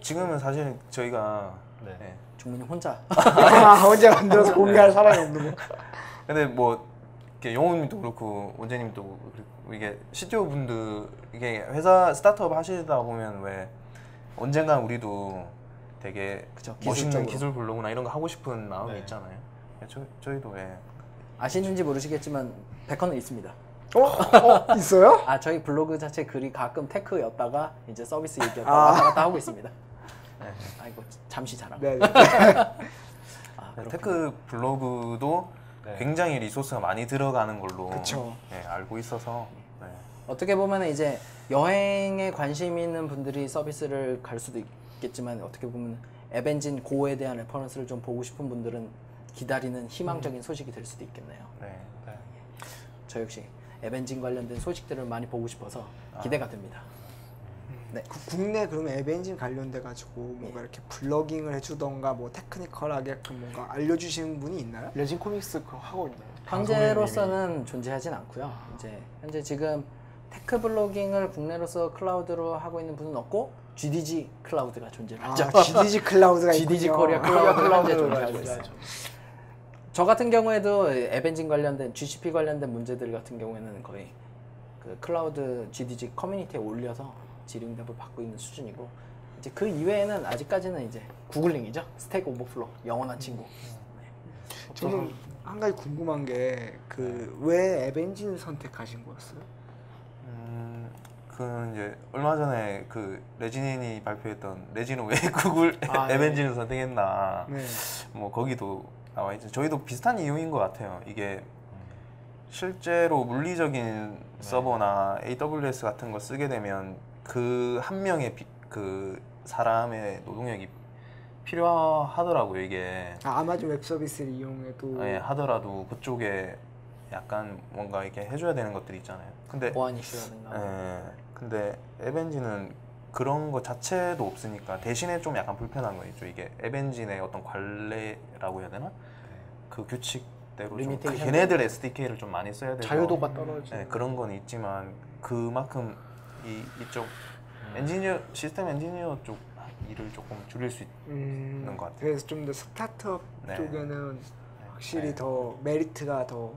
지금은 사실 저희가 네. 종민님 혼자 혼자 만들어서 공개할 사람이 없는 거. 근데 뭐 이렇게 영훈님도 그렇고 원재님도 그렇고 이게 CTO 분들 이게 회사 스타트업 하시다 보면 왜 언젠간 우리도 되게 그쵸, 멋있는 기술적으로. 기술 블로그나 이런 거 하고 싶은 마음이 네. 있잖아요. 저희도 아시는지 모르시겠지만 베컨은 있습니다. 있어요? 저희 블로그 자체 글이 가끔 테크였다가 이제 서비스 얘기였다가 왔다 갔다 하고 있습니다. 아이고 잠시 자랑. 네. 테크 블로그도 굉장히 리소스가 많이 들어가는 걸로 그쵸. 알고 있어서 어떻게 보면 이제 여행에 관심 있는 분들이 서비스를 갈 수도 있겠지만 어떻게 보면 에벤진 고에 대한 레퍼런스를 좀 보고 싶은 분들은 기다리는 희망적인 소식이 될 수도 있겠네요. 저 역시 에벤진 관련된 소식들을 많이 보고 싶어서 기대가 됩니다. 네. 국내 그러면 에벤진 관련돼 가지고 뭔가 이렇게 블로깅을 해주던가 뭐 테크니컬하게 뭔가 알려주시는 분이 있나요? 레진 코믹스 그거 하고 있나요? 현재로서는 존재하진 않고요. 이제 현재 지금 테크 블로깅을 국내로서 클라우드로 하고 있는 분은 없고 GDG 클라우드가 존재를 하죠. GDG 클라우드가 있군요. GDG 코리아 클라우드가 현재 존재하고 있어요. 저 같은 경우에도 에벤진 관련된 GCP 관련된 문제들 같은 경우에는 거의 그 클라우드 GDG 커뮤니티에 올려서 지링답을 받고 있는 수준이고 이제 그 이외에는 아직까지는 이제 구글링이죠. 스택 오버플로 영원한 친구. 저는 한 가지 궁금한 게 그 왜 에벤진을 선택하신 거였어요? 그 이제 얼마 전에 그 레진이 발표했던 레진은 왜 구글 에벤진을 선택했나 뭐 거기도 나와 있죠. 저희도 비슷한 이유인 것 같아요. 이게 실제로 물리적인 서버나 AWS 같은 거 쓰게 되면 그 한 명의 그 사람의 노동력이 필요하더라고요. 이게 아마존 웹 서비스를 이용해도 하더라도 그쪽에 약간 뭔가 이렇게 해줘야 되는 것들이 있잖아요. 근데 보안 이슈라든가. 근데 에벤진은 그런 거 자체도 없으니까 대신에 좀 약간 불편한 거 있죠. 이게 에벤진의 어떤 관례라고 해야 되나? 그 규칙대로 좀 걔네들 SDK를 좀 많이 써야 돼서 자유도가 떨어지는 그런 건 있지만 그만큼 이쪽 엔지니어 시스템 엔지니어 쪽 일을 조금 줄일 수 있는 것 같아요. 그래서 좀 더 스타트업 쪽에는 확실히 더 메리트가 더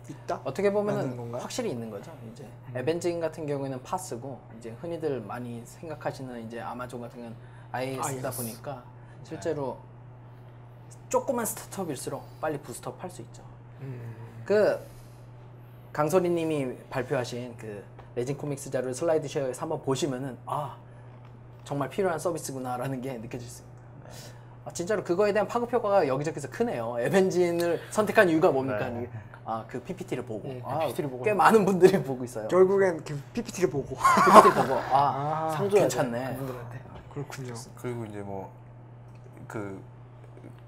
있다? 어떻게 라는 보면은 건가요? 확실히 있는 거죠. 이제 에벤진 같은 경우에는 파스고 이제 흔히들 많이 생각하시는 이제 아마존 같은 경우는 IaaS다 보니까 실제로 조그만 스타트업일수록 빨리 부스트업 할 수 있죠. 그 강소리님이 발표하신 그 레진 코믹스 자료 슬라이드 쉐어에서 한번 보시면은 정말 필요한 서비스구나라는 게 느껴질 수 있습니다. 진짜로 그거에 대한 파급 효과가 여기저기서 크네요. 에벤진을 선택한 이유가 뭡니까? 그 PPT를 보고, PPT를 보고 꽤 많은 분들이 보고 있어요. 결국엔 PPT를 보고 PPT 보고 상 줘야 괜찮네. 그분들한테. 그렇군요. 그리고 이제 뭐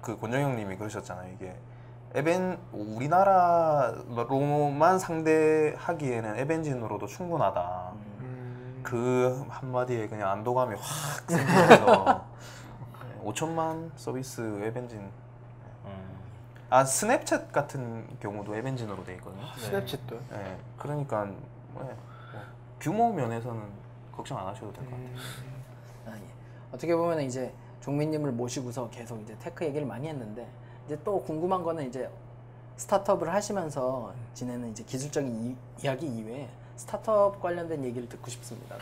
그 권정형님이 그러셨잖아요. 이게 우리나라로만 상대하기에는 에벤진으로도 충분하다. 그 한마디에 그냥 안도감이 확 생기면서 5천만 서비스 에벤진. 아 스냅챗 같은 경우도 에벤진으로 돼 있거든요. 스냅챗도요? 네, 그러니까 뭐 규모 면에서는 걱정 안 하셔도 될 것 같아요. 아, 예. 어떻게 보면 이제 종민님을 모시고서 계속 이제 테크 얘기를 많이 했는데 이제 또 궁금한 거는 이제 스타트업을 하시면서 지내는 이제 기술적인 이야기 이외에 스타트업 관련된 얘기를 듣고 싶습니다.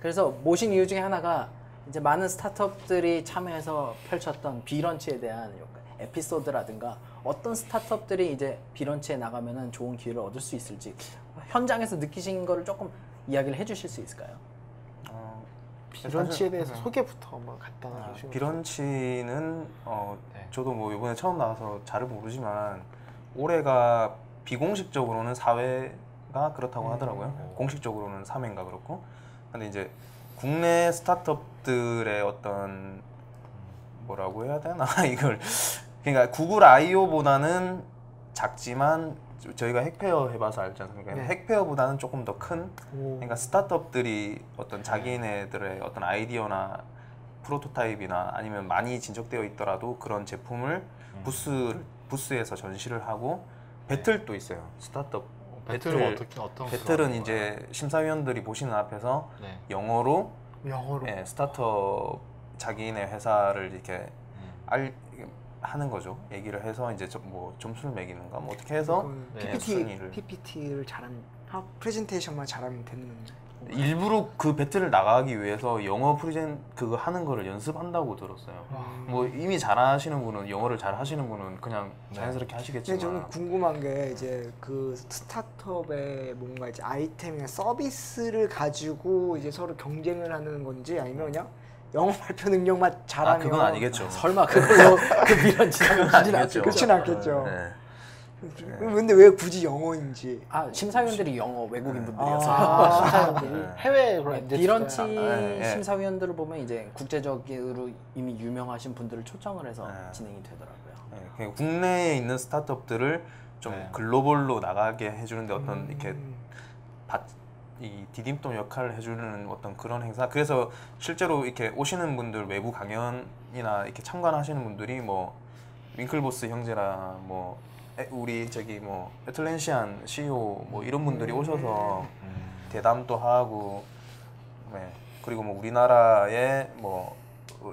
그래서 모신 이유 중에 하나가 이제 많은 스타트업들이 참여해서 펼쳤던 비런치에 대한 에피소드라든가 어떤 스타트업들이 이제 비런치에 나가면은 좋은 기회를 얻을 수 있을지 현장에서 느끼신 거를 조금 이야기를 해주실 수 있을까요? 비런치에 대해서 소개부터 한번 간단하게 해주시면. 비런치는 네. 저도 뭐 이번에 처음 나와서 잘은 모르지만 올해가 비공식적으로는 4회가 그렇다고 하더라고요. 공식적으로는 3회인가 그렇고. 근데 이제 국내 스타트업들의 어떤 뭐라고 해야 되나 이걸 그러니까 구글 I/O보다는 작지만 저희가 핵페어 해봐서 알지 않습니까? 네. 핵페어보다는 조금 더 큰 그러니까 스타트업들이 어떤 자기네들의 어떤 아이디어나 프로토타입이나 아니면 많이 진척되어 있더라도 그런 제품을 부스에서 전시를 하고 배틀도 있어요. 스타트업 배틀은 어떤 배틀은 이제 심사위원들이 보시는 앞에서 네. 영어로 영어로. 예, 스타트업 자기네 회사를 이렇게 하는 거죠. 얘기를 해서 이제 뭐 점수를 매기는가 뭐 어떻게 해서 네. 순위를 PPT를 프레젠테이션만 잘하면 되는. 일부러 그 배틀을 나가기 위해서 영어 그거 하는 거를 연습한다고 들었어요. 뭐 이미 잘하시는 분은 영어를 잘 하시는 분은 그냥 자연스럽게 근데 하시겠지만 저는 궁금한 게 이제 그 스타트업의 뭔가 이제 아이템이나 서비스를 가지고 이제 서로 경쟁을 하는 건지 아니면 그냥 영어 발표 능력만 잘하면 그건 아니겠죠. 설마 그걸로 그 비런치를 하진 아니겠죠. 그렇진 않겠죠. 네. 근데 왜 굳이 영어인지. 심사위원들이 영어 외국인 분들이어서 심사위원들이 네. 해외 그런 비런치 네. 심사위원들을 보면 이제 국제적으로 이미 유명하신 분들을 초청을 해서 네. 진행이 되더라고요. 네, 그러니까 국내에 있는 스타트업들을 좀 네. 글로벌로 나가게 해주는데 어떤 이렇게 이 디딤돌 역할을 해주는 어떤 그런 행사. 그래서 실제로 이렇게 오시는 분들 외부 강연이나 이렇게 참관하시는 분들이 뭐 윙클보스 형제라 뭐 우리 저기 뭐 애틀랜시안 CEO 뭐 이런 분들이 오셔서 대담도 하고, 네. 그리고 뭐 우리나라의 뭐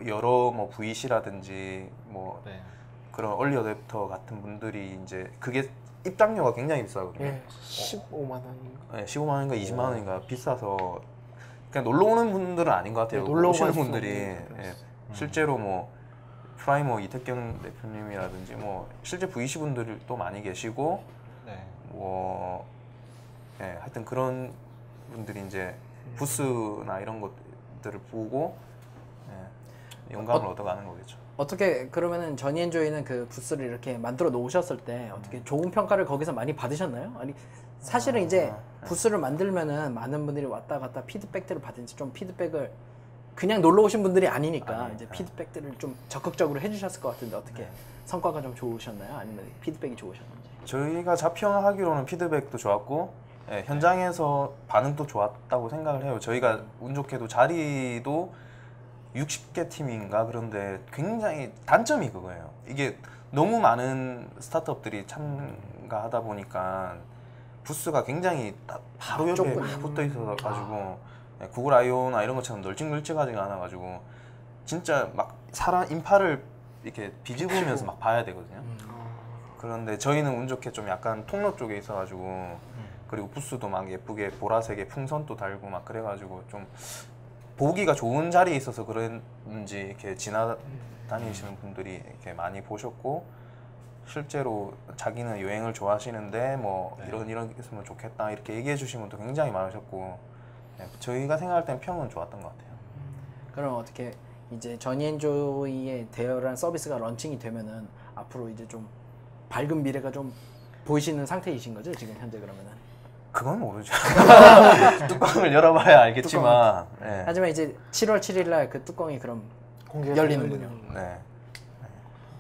여러 뭐 VC라든지 뭐 네. 그런 얼리 어댑터 같은 분들이 이제 그게 입장료가 굉장히 비싸거든요. 예, 15만 원. 네, 15만 원인가 20만 원인가 비싸서 그냥 놀러 오는 분들은 아닌 것 같아요. 네, 놀러 오시는 갈 분들이 수는 예, 실제로 뭐 프라이머 이태경 대표님이라든지 뭐 실제 VC 분들도 많이 계시고 네. 뭐 예, 하여튼 그런 분들이 이제 부스나 이런 것들을 보고 예, 영감을 얻어가는 거겠죠. 어떻게 그러면은 저니앤조이는 그 부스를 이렇게 만들어 놓으셨을 때 어떻게 좋은 평가를 거기서 많이 받으셨나요? 아니 사실은 이제 부스를 만들면은 많은 분들이 왔다 갔다 피드백들을 받은지 좀 피드백을 그냥 놀러 오신 분들이 아니니까 이제 피드백들을 좀 적극적으로 해주셨을 것 같은데 어떻게 성과가 좀 좋으셨나요? 아니면 피드백이 좋으셨는지? 저희가 자평하기로는 피드백도 좋았고 예, 현장에서 반응도 좋았다고 생각을 해요. 저희가 운 좋게도 자리도 60개 팀인가 그런데 굉장히 단점이 그거예요. 이게 너무 많은 스타트업들이 참가하다 보니까 부스가 굉장히 바로 옆에 붙어 있어가지고 구글 I/O나 이런 것처럼 널찍널찍하지가 않아가지고 진짜 막 사람 인파를 이렇게 비집으면서 막 봐야 되거든요. 그런데 저희는 운 좋게 좀 약간 통로 쪽에 있어가지고 그리고 부스도 막 예쁘게 보라색에 풍선도 달고 막 그래가지고 좀 보기가 좋은 자리에 있어서 그런지 이렇게 지나다니시는 분들이 이렇게 많이 보셨고 실제로 자기는 여행을 좋아하시는데 뭐 이런 있으면 좋겠다 이렇게 얘기해 주신 분도 굉장히 많으셨고 저희가 생각할 땐 평은 좋았던 것 같아요. 그럼 어떻게 이제 저니앤조이의 대열한 서비스가 런칭이 되면은 앞으로 이제 좀 밝은 미래가 좀 보이시는 상태이신 거죠 지금 현재 그러면은? 그건 모르죠. 뚜껑을 열어봐야 알겠지만. 네. 하지만 이제 7월 7일 날 그 뚜껑이 그럼 공개가 열리는군요. 네.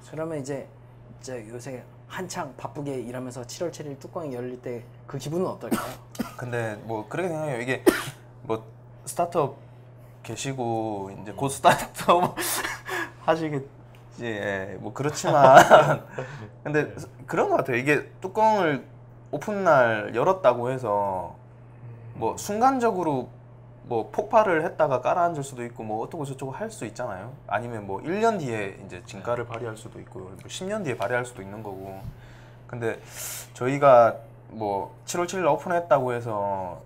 그러면 이제 요새 한창 바쁘게 일하면서 7월 7일 뚜껑이 열릴 때 그 기분은 어떨까요? 근데 뭐 그렇게 생각해요. 이게 뭐 스타트업 계시고 이제 곧 스타트업 하시겠지 뭐 그렇지만 근데 그런 것 같아요. 이게 뚜껑을 오픈 날 열었다고 해서 뭐 순간적으로 뭐 폭발을 했다가 깔아앉을 수도 있고 뭐 어떻고 저쩌고 할 수 있잖아요. 아니면 뭐 1년 뒤에 이제 진가를 발휘할 수도 있고 뭐 10년 뒤에 발휘할 수도 있는 거고. 근데 저희가 뭐 7월 7일 오픈했다고 해서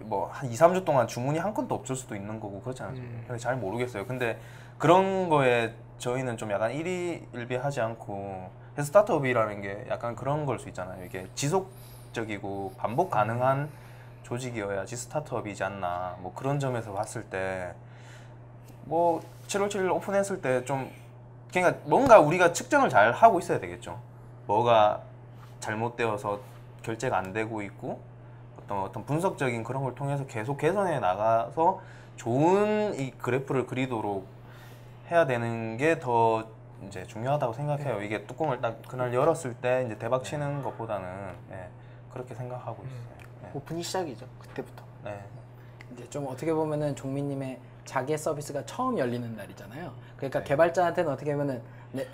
뭐 한 2, 3주 동안 주문이 한 건도 없을 수도 있는 거고 그렇지 않습니까? 잘 모르겠어요. 근데 그런 거에 저희는 좀 약간 일희일비하지 않고 스타트업이라는 게 약간 그런 걸 수 있잖아요. 이게 지속적이고 반복 가능한 조직이어야지 스타트업이지 않나. 뭐 그런 점에서 봤을 때 뭐 7월 7일 오픈했을 때 좀 그러니까 뭔가 우리가 측정을 잘 하고 있어야 되겠죠. 뭐가 잘못되어서 결제가 안 되고 있고 어떤 분석적인 그런 걸 통해서 계속 개선해 나가서 좋은 이 그래프를 그리도록 해야 되는 게 더 이제 중요하다고 생각해요. 이게 뚜껑을 딱 그날 열었을 때 이제 대박 치는 것보다는 그렇게 생각하고 있어요. 네. 오픈이 시작이죠. 그때부터. 네. 이제 좀 어떻게 보면은 종민님의 자개 서비스가 처음 열리는 날이잖아요. 그러니까 개발자한테는 어떻게 보면은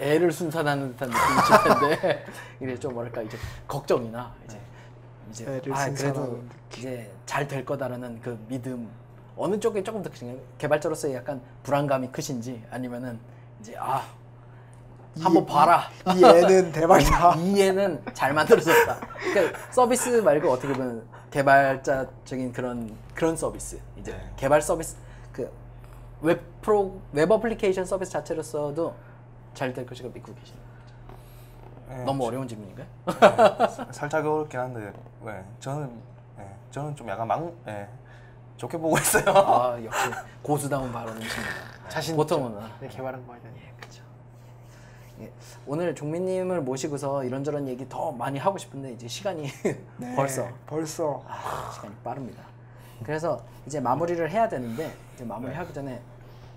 애를 순산하는 듯한 느낌이 들 텐데 이게 좀 뭐랄까 이제 걱정이나 이제 애를 그래도 순산하는 이제 잘 될 거다라는 그 믿음 어느 쪽에 조금 더 크신가요? 개발자로서의 약간 불안감이 크신지 아니면은 이제 한번 봐라. 이 애는 대박이다. 이 애는 잘 만들어졌다. 그러니까 서비스 말고 어떻게 보면 개발자적인 그런 서비스 이제 개발 서비스 그 웹 어플리케이션 서비스 자체로서도 잘 될 것이라고 믿고 계시는 거죠. 너무 어려운 질문인가요? 살짝 어렵긴 한데 저는 좀 약간 좋게 보고 있어요. 아 역시 고수다운 발언이십니다. 자신 보통은 네, 개발한 거에 대한. 그렇죠. 예, 오늘 종민님을 모시고서 이런저런 얘기 더 많이 하고 싶은데 이제 시간이 벌써 시간이 빠릅니다. 그래서 이제 마무리를 해야 되는데 이제 마무리하기 전에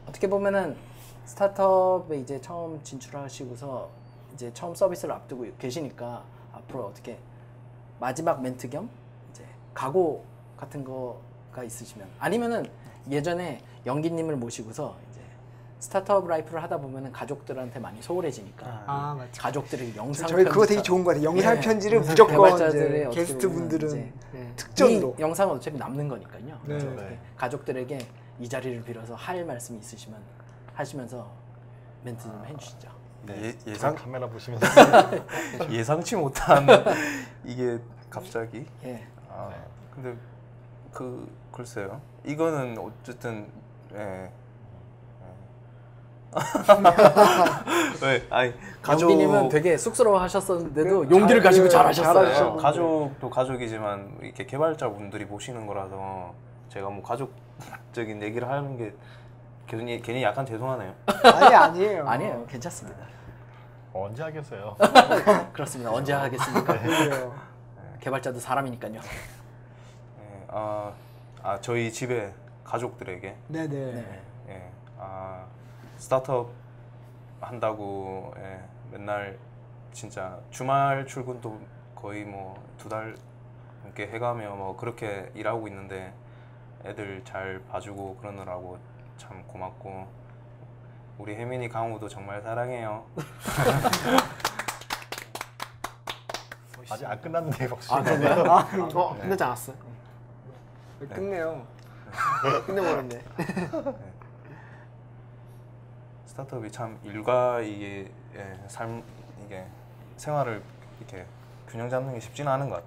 어떻게 보면은 스타트업에 이제 처음 진출하시고서 이제 처음 서비스를 앞두고 계시니까 앞으로 어떻게 마지막 멘트 겸 이제 각오 같은 거가 있으시면 아니면은 예전에 영기님을 모시고서 이제 스타트업 라이프를 하다 보면은 가족들한테 많이 소홀해지니까 맞죠. 가족들의 영상 저희 그거 되게 좋은 것 같아요. 영상 편지를 무조건 개발자들의 이제 게스트 분들은 이제 특전으로 이 영상은 어차피 남는 거니까요. 네. 네. 가족들에게 이 자리를 빌어서 할 말씀이 있으시면 하시면서 멘트 좀 해주시죠. 예상 카메라 보시면서 예상치 못한 이게 갑자기 근데 글쎄요. 이거는 어쨌든 왜? 아니 영기님은 되게 쑥스러워하셨었는데도 용기를 가지고 잘하셨어요. 가족도 가족이지만 이렇게 개발자분들이 보시는 거라서 제가 뭐 가족적인 얘기를 하는 게 괜히 약간 죄송하네요. 아니에요. 아니에요, 괜찮습니다. 언제 하겠어요? 그렇습니다. 언제 하겠습니까? 그래요. 개발자도 사람이니까요. 저희 집에 가족들에게 네네. 스타트업 한다고 맨날 진짜 주말 출근도 거의 뭐 2달 넘게 해가며 뭐 그렇게 일하고 있는데 애들 잘 봐주고 그러느라고 참 고맙고 우리 혜민이 강우도 정말 사랑해요. 아직 안 끝났는데 박수. 그런가요? 끝나지 않았어요. 끝내요. 끝내버렸네. 스타트업이 참 일과 이게 이게 생활을 이렇게 균형 잡는 게 쉽지는 않은 것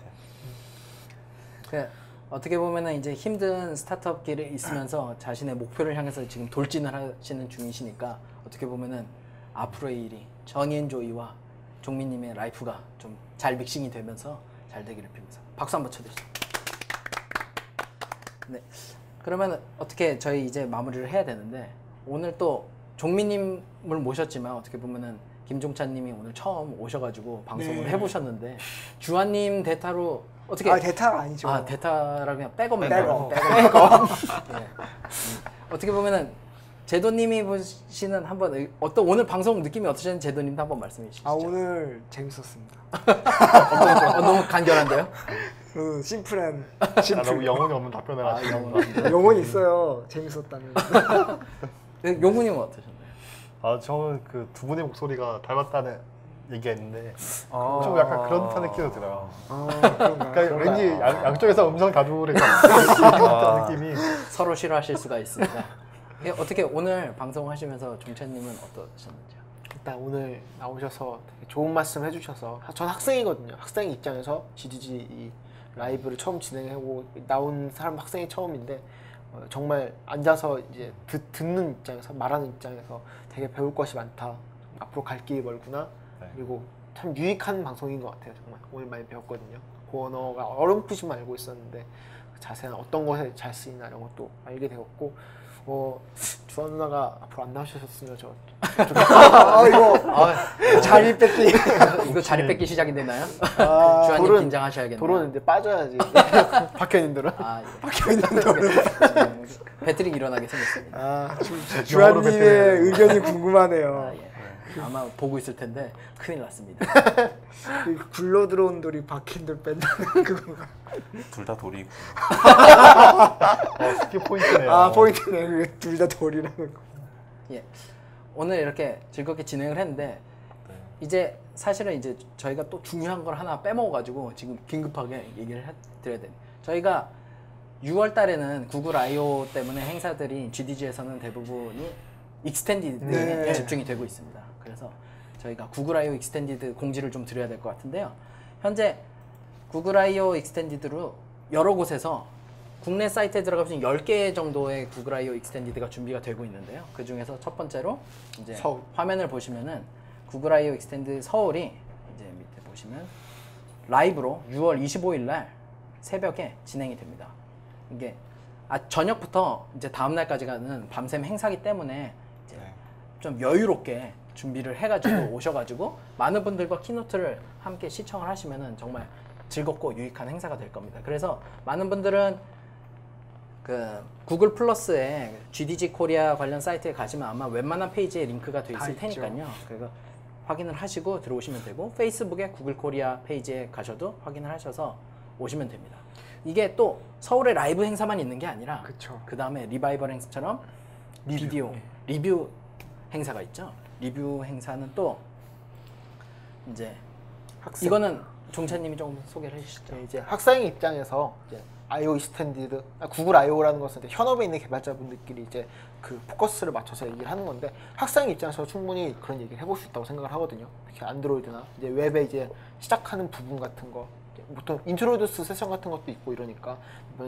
같아요. 어떻게 보면은 이제 힘든 스타트업 길에 있으면서 자신의 목표를 향해서 지금 돌진을 하시는 중이시니까 어떻게 보면은 앞으로의 일이 정앤조이와 종민님의 라이프가 좀 잘 믹싱이 되면서 잘 되기를 빌면서 박수 한번 쳐드리죠. 네. 그러면 어떻게 저희 이제 마무리를 해야 되는데 오늘 또 종민님을 모셨지만 어떻게 보면은 김종찬님이 오늘 처음 오셔가지고 방송을 해보셨는데 주한님 대타로 어떻게? 대타가 아니죠. 대타라 그냥 백업. 백업. 예. 어떻게 보면은 제도님이 보시는 한번 어떤 오늘 방송 느낌이 어떠셨는지 제도님도 한번 말씀해 주시죠. 아 오늘 재밌었습니다. 너무 간결한데요? 심플한 아, 심플. 너무 영혼이 없는 답변을 하시는 영혼이 있어요. 재밌었다는. 용훈님은 어떠셨나요? 아 저는 그 두 분의 목소리가 닮았다는 얘기했는데 좀 약간 그런 듯한 느낌도 들어요. 그런가. 그러니까 왠지 양쪽에서 음성 다중으로 같은 느낌이. 서로 싫어하실 수가 있습니다. 어떻게 오늘 방송하시면서 종찬님은 어떠셨는지요? 일단 오늘 나오셔서 되게 좋은 말씀 해주셔서 전 학생이거든요. 학생 입장에서 GDG 이 라이브를 처음 진행하고 나온 사람 학생이 처음인데 정말 앉아서 이제 듣는 입장에서 말하는 입장에서 되게 배울 것이 많다. 앞으로 갈 길이 멀구나. 네. 그리고 참 유익한 방송인 것 같아요. 정말 오늘 많이 배웠거든요. 고언어가 어렴풋이만 알고 있었는데 자세한 어떤 것에 잘 쓰이나 이런 것도 알게 되었고 주원 누나가 앞으로 안 나오셨으면 저 이거 자리 뺏기. 이거 자리 뺏기 시작이 되나요? 아, 주한님 긴장하셔야겠네요. 도로는 이제 빠져야지. 박현님들은. 아, 예. 박현님들은 배틀이 일어나게 생겼습니다. 아 주한님의 의견이 궁금하네요. 아, 예. 아마 보고 있을 텐데 큰일 났습니다. 굴러 들어온 돌이 박힌 돌 뺀다는 그건가? 둘 다 돌이고. 스킵 포인트네요. 아 포인트네. 둘 다 돌이라는 거. 예. 오늘 이렇게 즐겁게 진행을 했는데 이제 사실은 이제 저희가 또 중요한 걸 하나 빼먹어가지고 지금 긴급하게 얘기를 해드려야 됩니다. 저희가 6월 달에는 구글 I/O 때문에 행사들이 GDG에서는 대부분이 익스텐디드에 집중이 되고 있습니다. 그래서 저희가 구글 I/O 익스텐디드 공지를 좀 드려야 될 것 같은데요. 현재 구글 I/O 익스텐디드로 여러 곳에서 국내 사이트에 들어가보시면 10개 정도의 구글 I/O 익스텐디드가 준비가 되고 있는데요. 그 중에서 첫 번째로 이제 서울. 화면을 보시면은 구글 I/O 익스텐드 서울이 이제 밑에 보시면 라이브로 6월 25일 날 새벽에 진행이 됩니다. 이게 저녁부터 이제 다음 날까지 가는 밤샘 행사기 때문에 이제 좀 여유롭게 준비를 해가지고 오셔가지고 많은 분들과 키노트를 함께 시청을 하시면은 정말 즐겁고 유익한 행사가 될 겁니다. 그래서 많은 분들은 그 구글 플러스에 GDG 코리아 관련 사이트에 가시면 아마 웬만한 페이지에 링크가 돼 있을 테니까요. 그래서 확인을 하시고 들어오시면 되고 페이스북에 구글 코리아 페이지에 가셔도 확인을 하셔서 오시면 됩니다. 이게 또 서울에 라이브 행사만 있는 게 아니라 그 다음에 리바이벌 행사처럼 비디오 리뷰 행사가 있죠. 리뷰 행사는 또 이제 이거는 종찬님이 조금 소개를 해주시죠. 이제 학생 입장에서 이제 I/O 익스텐디드, 구글 I/O라는 것은 이제 현업에 있는 개발자분들끼리 이제 그 포커스를 맞춰서 얘기를 하는 건데 학생 입장에서 충분히 그런 얘기를 해볼 수 있다고 생각을 하거든요. 특히 안드로이드나 이제 웹에 이제 시작하는 부분 같은 거, 보통 인트로듀스 세션 같은 것도 있고 이러니까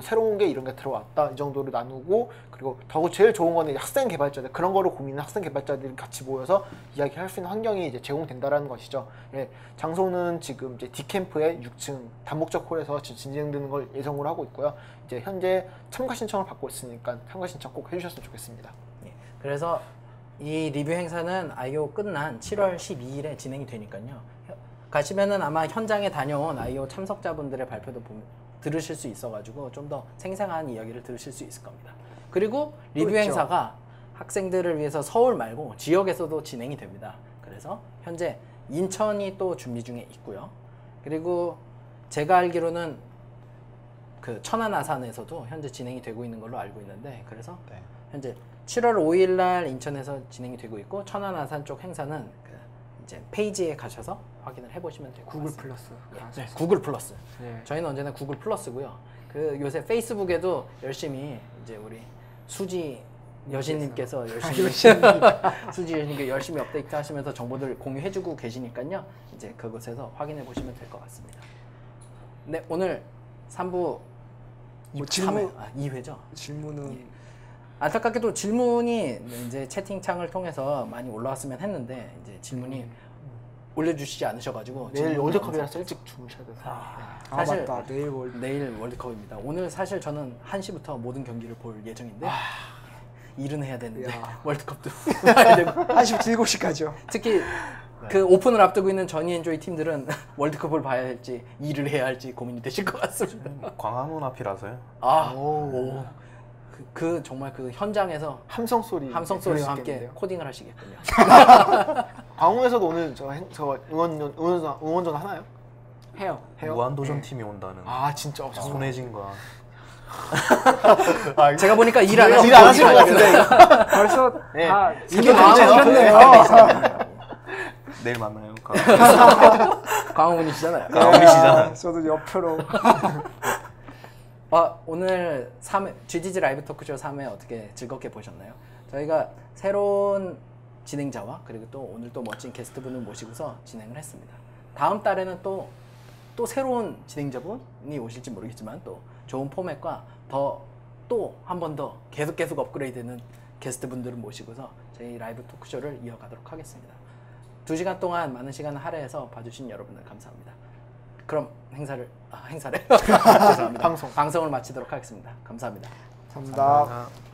새로운 게 이런 게 들어왔다 이 정도로 나누고 그리고 더 제일 좋은 거는 학생 개발자들 그런 거를 고민하는 학생 개발자들이 같이 모여서 이야기할 수 있는 환경이 이제 제공된다라는 것이죠. 예, 장소는 지금 이제 디캠프의 6층 다목적 홀에서 진행되는 걸 예정으로 하고 있고요. 이제 현재 참가 신청을 받고 있으니까 참가 신청 꼭 해주셨으면 좋겠습니다. 예, 그래서 이 리뷰 행사는 I/O 끝난 7월 12일에 진행이 되니까요. 가시면은 아마 현장에 다녀온 I/O 참석자분들의 발표도 들으실 수 있어가지고 좀 더 생생한 이야기를 들으실 수 있을 겁니다. 그리고 리뷰 행사가 학생들을 위해서 서울 말고 지역에서도 진행이 됩니다. 그래서 현재 인천이 또 준비 중에 있고요. 그리고 제가 알기로는 그 천안 아산에서도 현재 진행이 되고 있는 걸로 알고 있는데 그래서 현재 7월 5일 날 인천에서 진행이 되고 있고 천안 아산 쪽 행사는 그 이제 페이지에 가셔서 확인을 해보시면 될 것 같습니다. 구글 플러스. 네, 구글 플러스. 네. 저희는 언제나 구글 플러스고요. 그 요새 페이스북에도 열심히 이제 우리 수지 여신님께서 열심히 수지 여신님께 열심히 업데이트 하시면서 정보들 공유해주고 계시니까요. 이제 그곳에서 확인해 보시면 될 것 같습니다. 네, 오늘 3부 질문 2회죠. 질문은 안타깝게도 질문이 이제 채팅창을 통해서 많이 올라왔으면 했는데 이제 질문이 올려주시지 않으셔가지고 내일 월드컵이라서 일찍 주무셔야 돼서 사실 맞다. 내일 월드컵입니다. 오늘 사실 저는 1시부터 모든 경기를 볼 예정인데 일은 해야 되는데 월드컵도 봐야 되고 1시부터 7시까지요. 특히 그 오픈을 앞두고 있는 저니엔조이 팀들은 월드컵을 봐야 할지 일을 해야 할지 고민이 되실 것 같습니다. 광화문 앞이라서요. 오. 정말 그 현장에서 함성 소리와 함성소리와 함께 코딩을 하시겠군요. 광우에서도 오늘 저 응원전 하나요? 해요. 무한도전 팀이 온다는 아 진짜 손혜진과 제가 보니까 일 안 하실 것 같은데 벌써 네. 다 이게 마음하셨네요. 내일 만나요. 광우분이시잖아요. 강훈이시잖아요. 저도 옆으로. 오늘 GDG 라이브 토크쇼 3회 어떻게 즐겁게 보셨나요? 저희가 새로운 진행자와 그리고 또 오늘 또 멋진 게스트분을 모시고서 진행을 했습니다. 다음 달에는 또 새로운 진행자분이 오실지 모르겠지만 또 좋은 포맷과 또 한 번 더 계속 업그레이드되는 게스트분들을 모시고서 저희 라이브 토크쇼를 이어가도록 하겠습니다. 2시간 동안 많은 시간을 할애해서 봐주신 여러분들 감사합니다. 그럼 행사를 죄송합니다. 방송을 마치도록 하겠습니다. 감사합니다. 감사합니다.